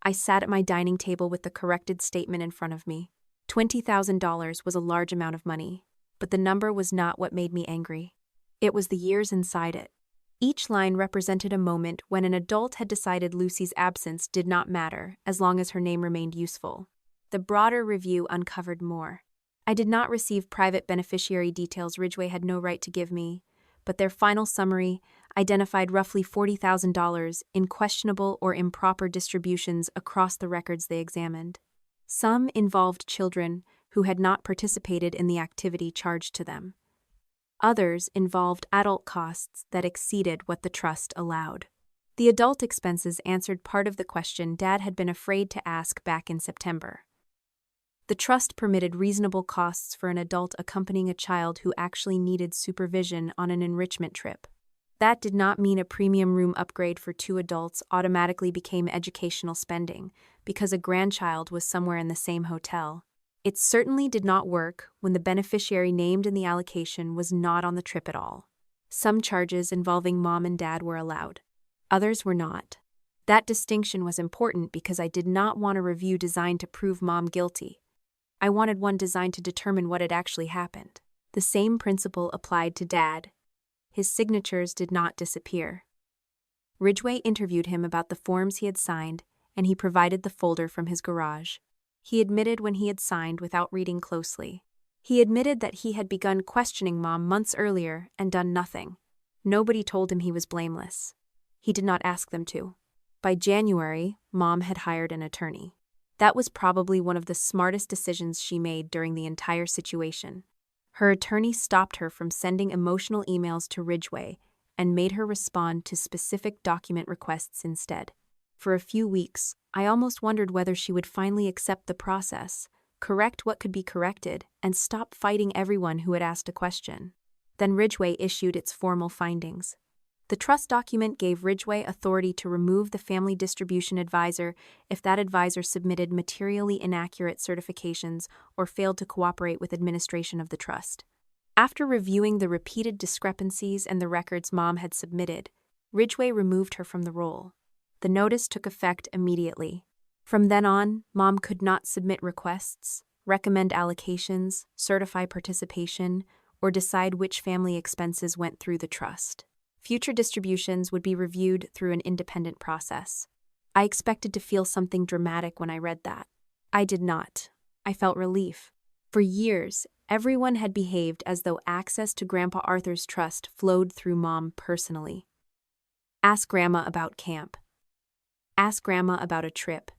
Speaker 1: I sat at my dining table with the corrected statement in front of me. $20,000 was a large amount of money, but the number was not what made me angry. It was the years inside it. Each line represented a moment when an adult had decided Lucy's absence did not matter as long as her name remained useful. The broader review uncovered more. I did not receive private beneficiary details Ridgway had no right to give me, but their final summary identified roughly $40,000 in questionable or improper distributions across the records they examined. Some involved children who had not participated in the activity charged to them. Others involved adult costs that exceeded what the trust allowed. The adult expenses answered part of the question Dad had been afraid to ask back in September. The trust permitted reasonable costs for an adult accompanying a child who actually needed supervision on an enrichment trip. That did not mean a premium room upgrade for 2 adults automatically became educational spending because a grandchild was somewhere in the same hotel. It certainly did not work when the beneficiary named in the allocation was not on the trip at all. Some charges involving Mom and Dad were allowed. Others were not. That distinction was important because I did not want a review designed to prove Mom guilty. I wanted one designed to determine what had actually happened. The same principle applied to Dad. His signatures did not disappear. Ridgway interviewed him about the forms he had signed, and he provided the folder from his garage. He admitted when he had signed without reading closely. He admitted that he had begun questioning Mom months earlier and done nothing. Nobody told him he was blameless. He did not ask them to. By January, Mom had hired an attorney. That was probably one of the smartest decisions she made during the entire situation. Her attorney stopped her from sending emotional emails to Ridgway and made her respond to specific document requests instead. For a few weeks, I almost wondered whether she would finally accept the process, correct what could be corrected, and stop fighting everyone who had asked a question. Then Ridgway issued its formal findings. The trust document gave Ridgway authority to remove the family distribution advisor if that advisor submitted materially inaccurate certifications or failed to cooperate with administration of the trust. After reviewing the repeated discrepancies and the records Mom had submitted, Ridgway removed her from the role. The notice took effect immediately. From then on, Mom could not submit requests, recommend allocations, certify participation, or decide which family expenses went through the trust. Future distributions would be reviewed through an independent process. I expected to feel something dramatic when I read that. I did not. I felt relief. For years, everyone had behaved as though access to Grandpa Arthur's trust flowed through Mom personally. Ask Grandma about camp. Ask Grandma about a trip.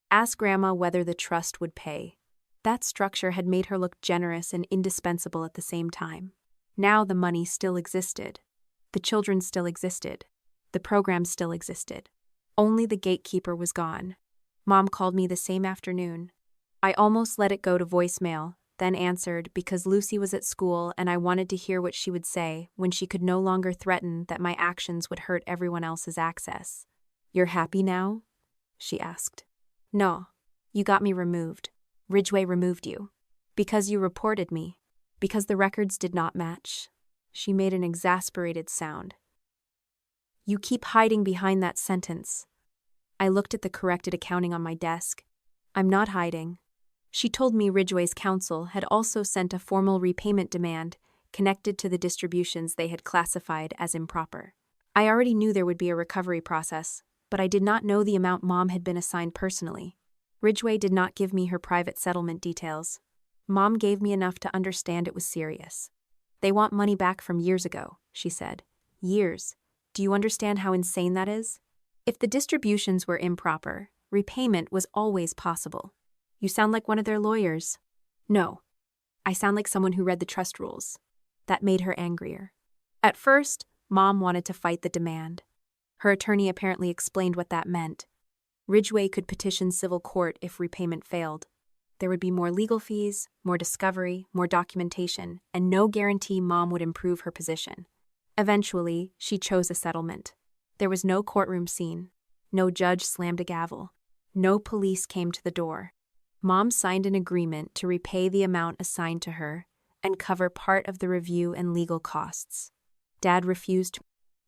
Speaker 1: Ask Grandma whether the trust would pay. That structure had made her look generous and indispensable at the same time. Now the money still existed. The children still existed. The program still existed. Only the gatekeeper was gone. Mom called me the same afternoon. I almost let it go to voicemail, then answered because Lucy was at school and I wanted to hear what she would say when she could no longer threaten that my actions would hurt everyone else's access. You're happy now? She asked. No. You got me removed. Ridgway removed you. Because you reported me. Because the records did not match. She made an exasperated sound. You keep hiding behind that sentence. I looked at the corrected accounting on my desk. I'm not hiding. She told me Ridgway's counsel had also sent a formal repayment demand connected to the distributions they had classified as improper. I already knew there would be a recovery process, but I did not know the amount Mom had been assigned personally. Ridgway did not give me her private settlement details. Mom gave me enough to understand it was serious. They want money back from years ago, she said. Years. Do you understand how insane that is? If the distributions were improper, repayment was always possible. You sound like one of their lawyers. No. I sound like someone who read the trust rules. That made her angrier. At first, Mom wanted to fight the demand. Her attorney apparently explained what that meant. Ridgway could petition civil court if repayment failed. There would be more legal fees, more discovery, more documentation, and no guarantee Mom would improve her position. Eventually, she chose a settlement. There was no courtroom scene. No judge slammed a gavel. No police came to the door. Mom signed an agreement to repay the amount assigned to her and cover part of the review and legal costs. Dad refused.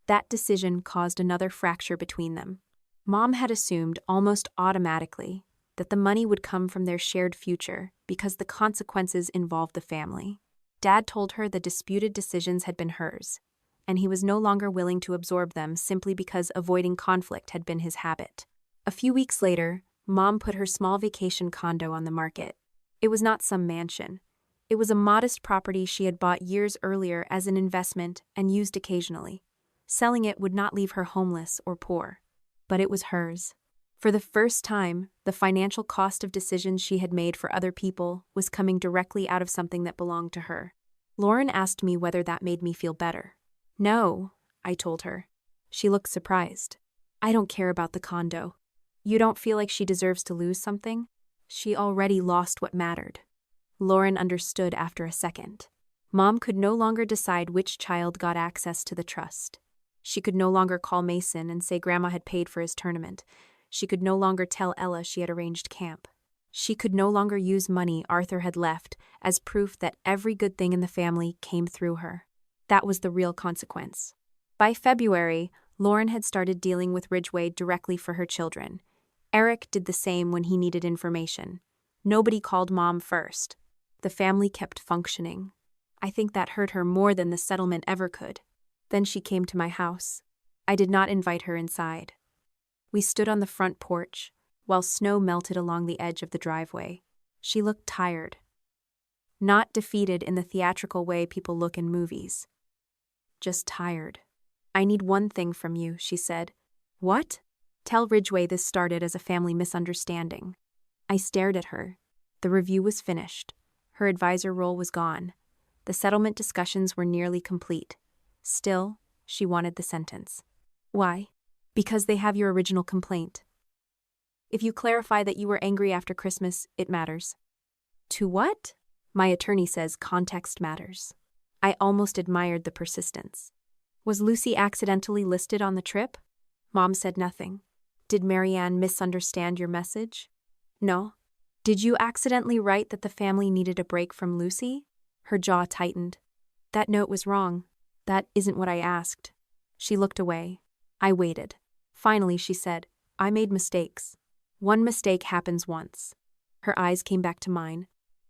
Speaker 1: That decision caused another fracture between them. Mom had assumed almost automatically that the money would come from their shared future because the consequences involved the family. Dad told her the disputed decisions had been hers, and he was no longer willing to absorb them simply because avoiding conflict had been his habit. A few weeks later, Mom put her small vacation condo on the market. It was not some mansion. It was a modest property she had bought years earlier as an investment and used occasionally. Selling it would not leave her homeless or poor. But it was hers. For the first time, the financial cost of decisions she had made for other people was coming directly out of something that belonged to her. Lauren asked me whether that made me feel better. No, I told her. She looked surprised. I don't care about the condo. You don't feel like she deserves to lose something? She already lost what mattered. Lauren understood after a second. Mom could no longer decide which child got access to the trust. She could no longer call Mason and say Grandma had paid for his tournament. She could no longer tell Ella she had arranged camp. She could no longer use money Arthur had left as proof that every good thing in the family came through her. That was the real consequence. By February, Lauren had started dealing with Ridgway directly for her children. Eric did the same when he needed information. Nobody called Mom first. The family kept functioning. I think that hurt her more than the settlement ever could. Then she came to my house. I did not invite her inside. We stood on the front porch, while snow melted along the edge of the driveway. She looked tired. Not defeated in the theatrical way people look in movies. Just tired. I need one thing from you, she said. What? Tell Ridgway this started as a family misunderstanding. I stared at her. The review was finished. Her advisor role was gone. The settlement discussions were nearly complete. Still, she wanted the sentence. Why? Because they have your original complaint. If you clarify that you were angry after Christmas, it matters. To what? My attorney says context matters. I almost admired the persistence. Was Lucy accidentally listed on the trip? Mom said nothing. Did Marianne misunderstand your message? No. Did you accidentally write that the family needed a break from Lucy? Her jaw tightened. That note was wrong. That isn't what I asked. She looked away. I waited. Finally, she said, I made mistakes. One mistake happens once. Her eyes came back to mine.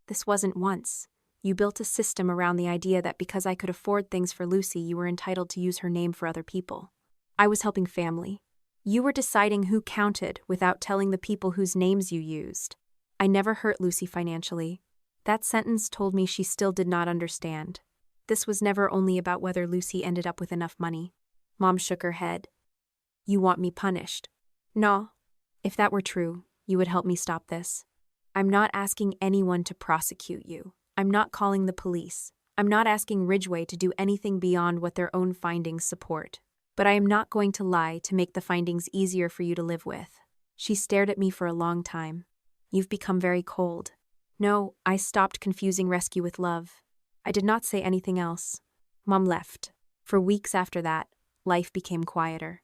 Speaker 1: This wasn't once. You built a system around the idea that because I could afford things for Lucy, you were entitled to use her name for other people. I was helping family. You were deciding who counted without telling the people whose names you used. I never hurt Lucy financially. That sentence told me she still did not understand. This was never only about whether Lucy ended up with enough money. Mom shook her head. You want me punished? No. If that were true, you would help me stop this. I'm not asking anyone to prosecute you. I'm not calling the police. I'm not asking Ridgway to do anything beyond what their own findings support. But I am not going to lie to make the findings easier for you to live with. She stared at me for a long time. You've become very cold. No, I stopped confusing rescue with love. I did not say anything else. Mom left. For weeks after that, life became quieter.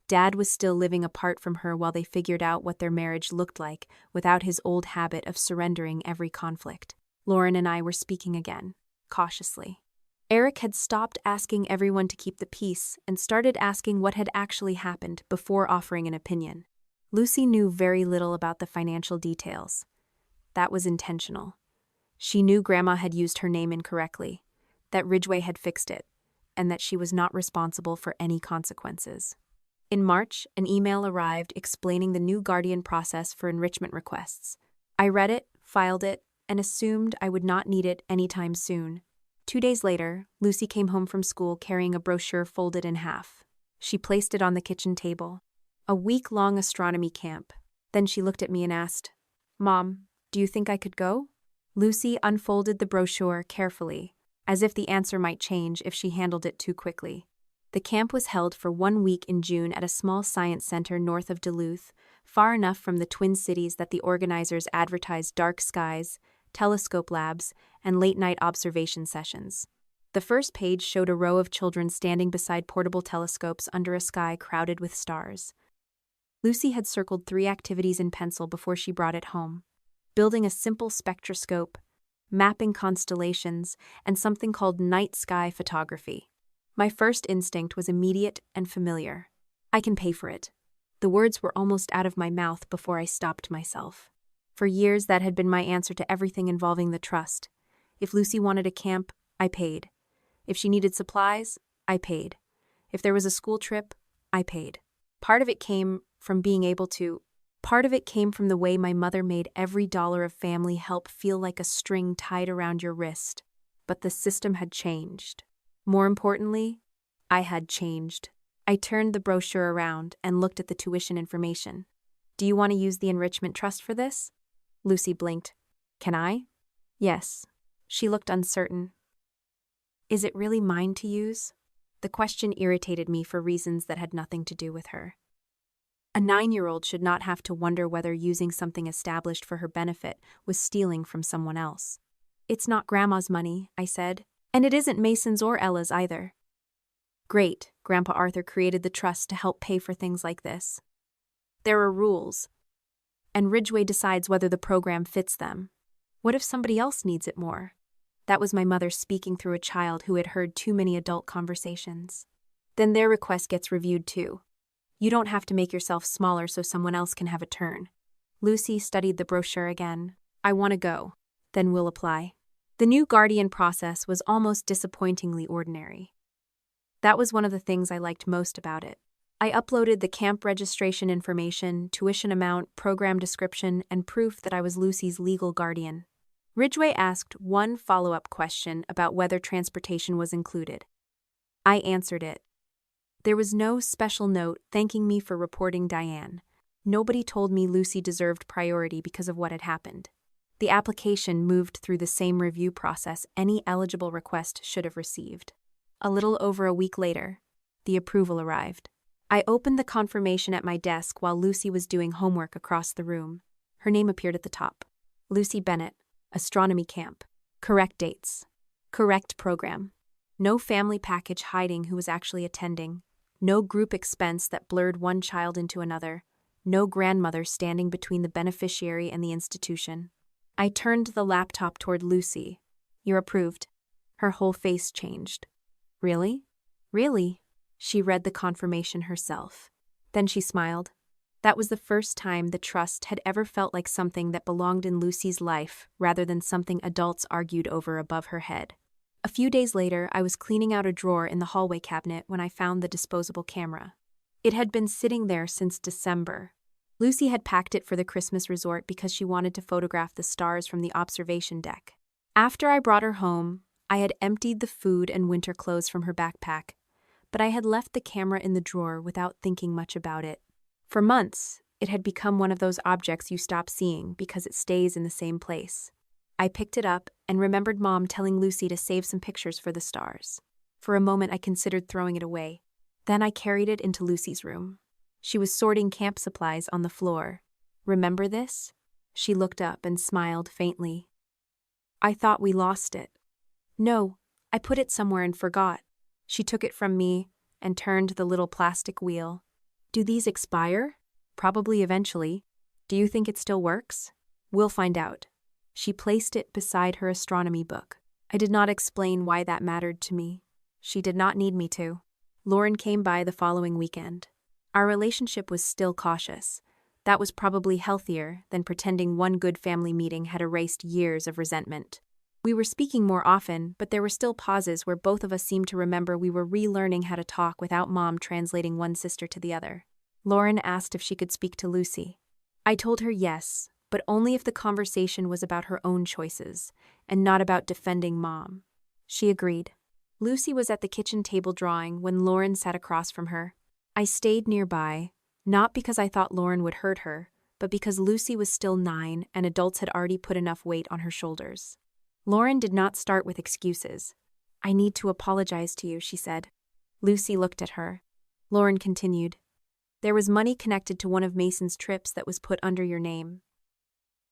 Speaker 1: Dad was still living apart from her while they figured out what their marriage looked like without his old habit of surrendering every conflict. Lauren and I were speaking again, cautiously. Eric had stopped asking everyone to keep the peace and started asking what had actually happened before offering an opinion. Lucy knew very little about the financial details. That was intentional. She knew Grandma had used her name incorrectly, that Ridgway had fixed it, and that she was not responsible for any consequences. In March, an email arrived explaining the new guardian process for enrichment requests. I read it, filed it, and assumed I would not need it anytime soon. 2 days later, Lucy came home from school carrying a brochure folded in half. She placed it on the kitchen table. A week-long astronomy camp. Then she looked at me and asked, "Mom, do you think I could go?" Lucy unfolded the brochure carefully, as if the answer might change if she handled it too quickly. The camp was held for 1 week in June at a small science center north of Duluth, far enough from the Twin Cities that the organizers advertised dark skies, telescope labs, and late-night observation sessions. The first page showed a row of children standing beside portable telescopes under a sky crowded with stars. Lucy had circled 3 activities in pencil before she brought it home: building a simple spectroscope, mapping constellations, and something called night sky photography. My first instinct was immediate and familiar. I can pay for it. The words were almost out of my mouth before I stopped myself. For years, that had been my answer to everything involving the trust. If Lucy wanted a camp, I paid. If she needed supplies, I paid. If there was a school trip, I paid. Part of it came from the way my mother made every dollar of family help feel like a string tied around your wrist. But the system had changed. More importantly, I had changed. I turned the brochure around and looked at the tuition information. "Do you want to use the enrichment trust for this?" Lucy blinked. "Can I?" "Yes." She looked uncertain. "Is it really mine to use?" The question irritated me for reasons that had nothing to do with her. A 9-year-old should not have to wonder whether using something established for her benefit was stealing from someone else. "It's not Grandma's money," I said, "and it isn't Mason's or Ella's either." "Great, Grandpa Arthur created the trust to help pay for things like this. There are rules, and Ridgway decides whether the program fits them. What if somebody else needs it more?" That was my mother speaking through a child who had heard too many adult conversations. "Then their request gets reviewed too. You don't have to make yourself smaller so someone else can have a turn." Lucy studied the brochure again. "I want to go. Then we'll apply." The new guardian process was almost disappointingly ordinary. That was one of the things I liked most about it. I uploaded the camp registration information, tuition amount, program description, and proof that I was Lucy's legal guardian. Ridgway asked one follow-up question about whether transportation was included. I answered it. There was no special note thanking me for reporting Diane. Nobody told me Lucy deserved priority because of what had happened. The application moved through the same review process any eligible request should have received. A little over a week later, the approval arrived. I opened the confirmation at my desk while Lucy was doing homework across the room. Her name appeared at the top. Lucy Bennett, Astronomy Camp. Correct dates. Correct program. No family package hiding who was actually attending. No group expense that blurred one child into another. No grandmother standing between the beneficiary and the institution. I turned the laptop toward Lucy. "You're approved." Her whole face changed. "Really?" "Really?" She read the confirmation herself. Then she smiled. That was the first time the trust had ever felt like something that belonged in Lucy's life rather than something adults argued over above her head. A few days later, I was cleaning out a drawer in the hallway cabinet when I found the disposable camera. It had been sitting there since December. Lucy had packed it for the Christmas resort because she wanted to photograph the stars from the observation deck. After I brought her home, I had emptied the food and winter clothes from her backpack, but I had left the camera in the drawer without thinking much about it. For months, it had become one of those objects you stop seeing because it stays in the same place. I picked it up and remembered Mom telling Lucy to save some pictures for the stars. For a moment, I considered throwing it away. Then I carried it into Lucy's room. She was sorting camp supplies on the floor. "Remember this?" She looked up and smiled faintly. "I thought we lost it." "No, I put it somewhere and forgot." She took it from me and turned the little plastic wheel. Do these expire? Probably eventually. Do you think it still works? We'll find out. She placed it beside her astronomy book. I did not explain why that mattered to me. She did not need me to. Lauren came by the following weekend. Our relationship was still cautious. That was probably healthier than pretending one good family meeting had erased years of resentment. We were speaking more often, but there were still pauses where both of us seemed to remember we were relearning how to talk without Mom translating one sister to the other. Lauren asked if she could speak to Lucy. I told her yes, but only if the conversation was about her own choices, and not about defending Mom. She agreed. Lucy was at the kitchen table drawing when Lauren sat across from her. I stayed nearby, not because I thought Lauren would hurt her, but because Lucy was still 9 and adults had already put enough weight on her shoulders. Lauren did not start with excuses. I need to apologize to you, she said. Lucy looked at her. Lauren continued. There was money connected to one of Mason's trips that was put under your name.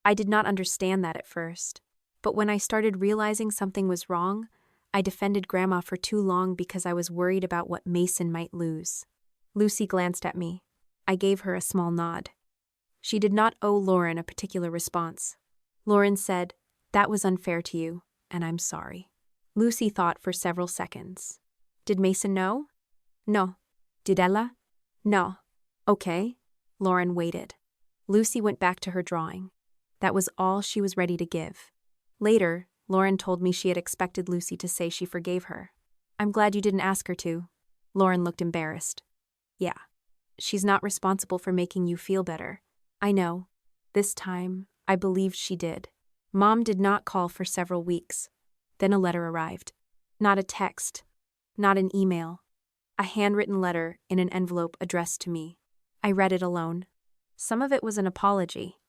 Speaker 1: I did not understand that at first, but when I started realizing something was wrong, I defended Grandma for too long because I was worried about what Mason might lose. Lucy glanced at me. I gave her a small nod. She did not owe Lauren a particular response. Lauren said, "That was unfair to you, and I'm sorry." Lucy thought for several seconds. Did Mason know? No. Did Ella? No. Okay. Lauren waited. Lucy went back to her drawing. That was all she was ready to give. Later, Lauren told me she had expected Lucy to say she forgave her. I'm glad you didn't ask her to. Lauren looked embarrassed. Yeah. She's not responsible for making you feel better. I know. This time, I believed she did. Mom did not call for several weeks. Then a letter arrived. Not a text. Not an email. A handwritten letter in an envelope addressed to me. I read it alone. Some of it was an apology.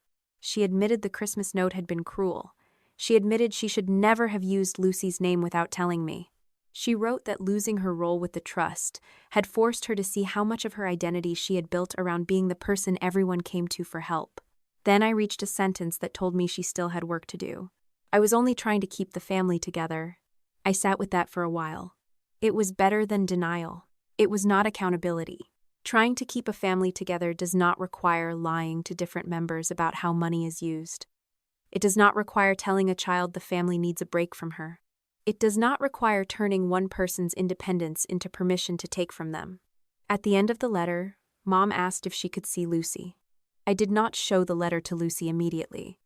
Speaker 1: She admitted the Christmas note had been cruel. She admitted she should never have used Lucy's name without telling me. She wrote that losing her role with the trust had forced her to see how much of her identity she had built around being the person everyone came to for help. Then I reached a sentence that told me she still had work to do. I was only trying to keep the family together. I sat with that for a while. It was better than denial. It was not accountability. Trying to keep a family together does not require lying to different members about how money is used. It does not require telling a child the family needs a break from her. It does not require turning one person's independence into permission to take from them. At the end of the letter, Mom asked if she could see Lucy. I did not show the letter to Lucy immediately.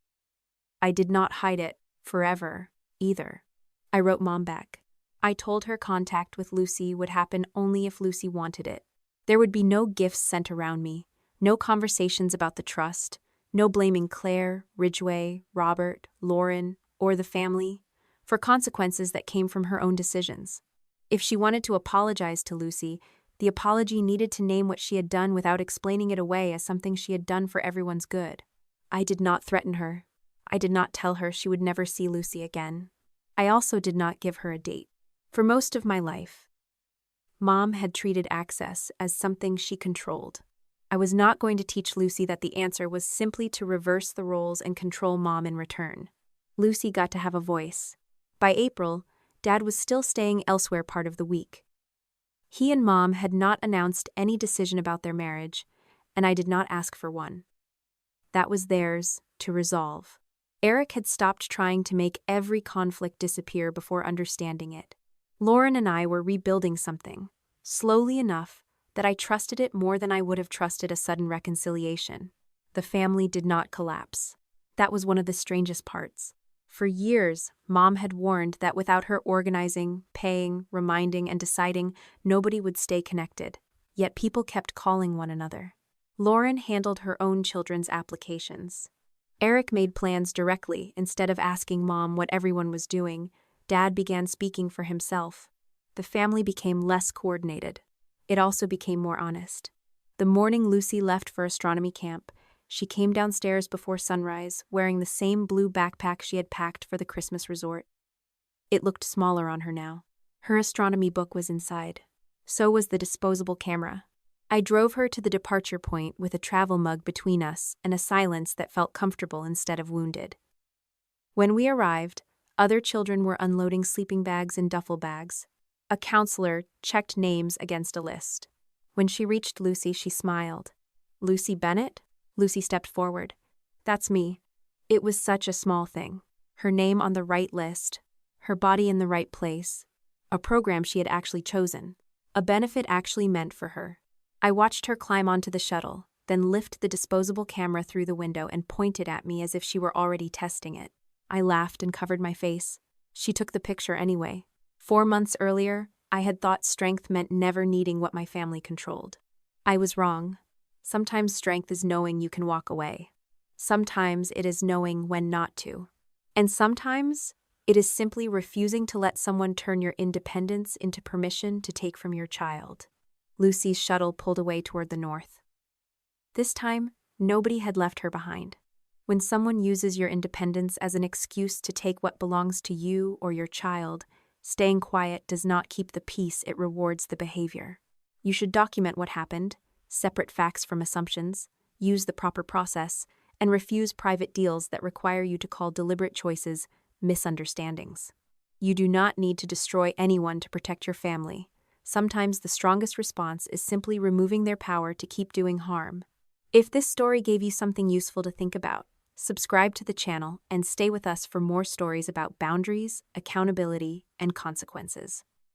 Speaker 1: I did not hide it forever, either. I wrote Mom back. I told her contact with Lucy would happen only if Lucy wanted it. There would be no gifts sent around me, no conversations about the trust, no blaming Claire, Ridgway, Robert, Lauren, or the family for consequences that came from her own decisions. If she wanted to apologize to Lucy, the apology needed to name what she had done without explaining it away as something she had done for everyone's good. I did not threaten her. I did not tell her she would never see Lucy again. I also did not give her a date. For most of my life, Mom had treated access as something she controlled. I was not going to teach Lucy that the answer was simply to reverse the roles and control Mom in return. Lucy got to have a voice. By April, Dad was still staying elsewhere part of the week. He and Mom had not announced any decision about their marriage, and I did not ask for one. That was theirs to resolve. Eric had stopped trying to make every conflict disappear before understanding it. Lauren and I were rebuilding something, slowly enough that I trusted it more than I would have trusted a sudden reconciliation. The family did not collapse. That was one of the strangest parts. For years, Mom had warned that without her organizing, paying, reminding, and deciding, nobody would stay connected. Yet people kept calling one another. Lauren handled her own children's applications. Eric made plans directly instead of asking Mom what everyone was doing. Dad began speaking for himself. The family became less coordinated. It also became more honest. The morning Lucy left for astronomy camp, she came downstairs before sunrise, wearing the same blue backpack she had packed for the Christmas resort. It looked smaller on her now. Her astronomy book was inside. So was the disposable camera. I drove her to the departure point with a travel mug between us and a silence that felt comfortable instead of wounded. When we arrived, other children were unloading sleeping bags and duffel bags. A counselor checked names against a list. When she reached Lucy, she smiled. "Lucy Bennett?" Lucy stepped forward. "That's me." It was such a small thing. Her name on the right list, her body in the right place, a program she had actually chosen, a benefit actually meant for her. I watched her climb onto the shuttle, then lift the disposable camera through the window and point it at me as if she were already testing it. I laughed and covered my face. She took the picture anyway. 4 months earlier, I had thought strength meant never needing what my family controlled. I was wrong. Sometimes strength is knowing you can walk away. Sometimes it is knowing when not to. And sometimes it is simply refusing to let someone turn your independence into permission to take from your child. Lucy's shuttle pulled away toward the north. This time, nobody had left her behind. When someone uses your independence as an excuse to take what belongs to you or your child, staying quiet does not keep the peace, it rewards the behavior. You should document what happened, separate facts from assumptions, use the proper process, and refuse private deals that require you to call deliberate choices misunderstandings. You do not need to destroy anyone to protect your family. Sometimes the strongest response is simply removing their power to keep doing harm. If this story gave you something useful to think about, subscribe to the channel and stay with us for more stories about boundaries, accountability, and consequences.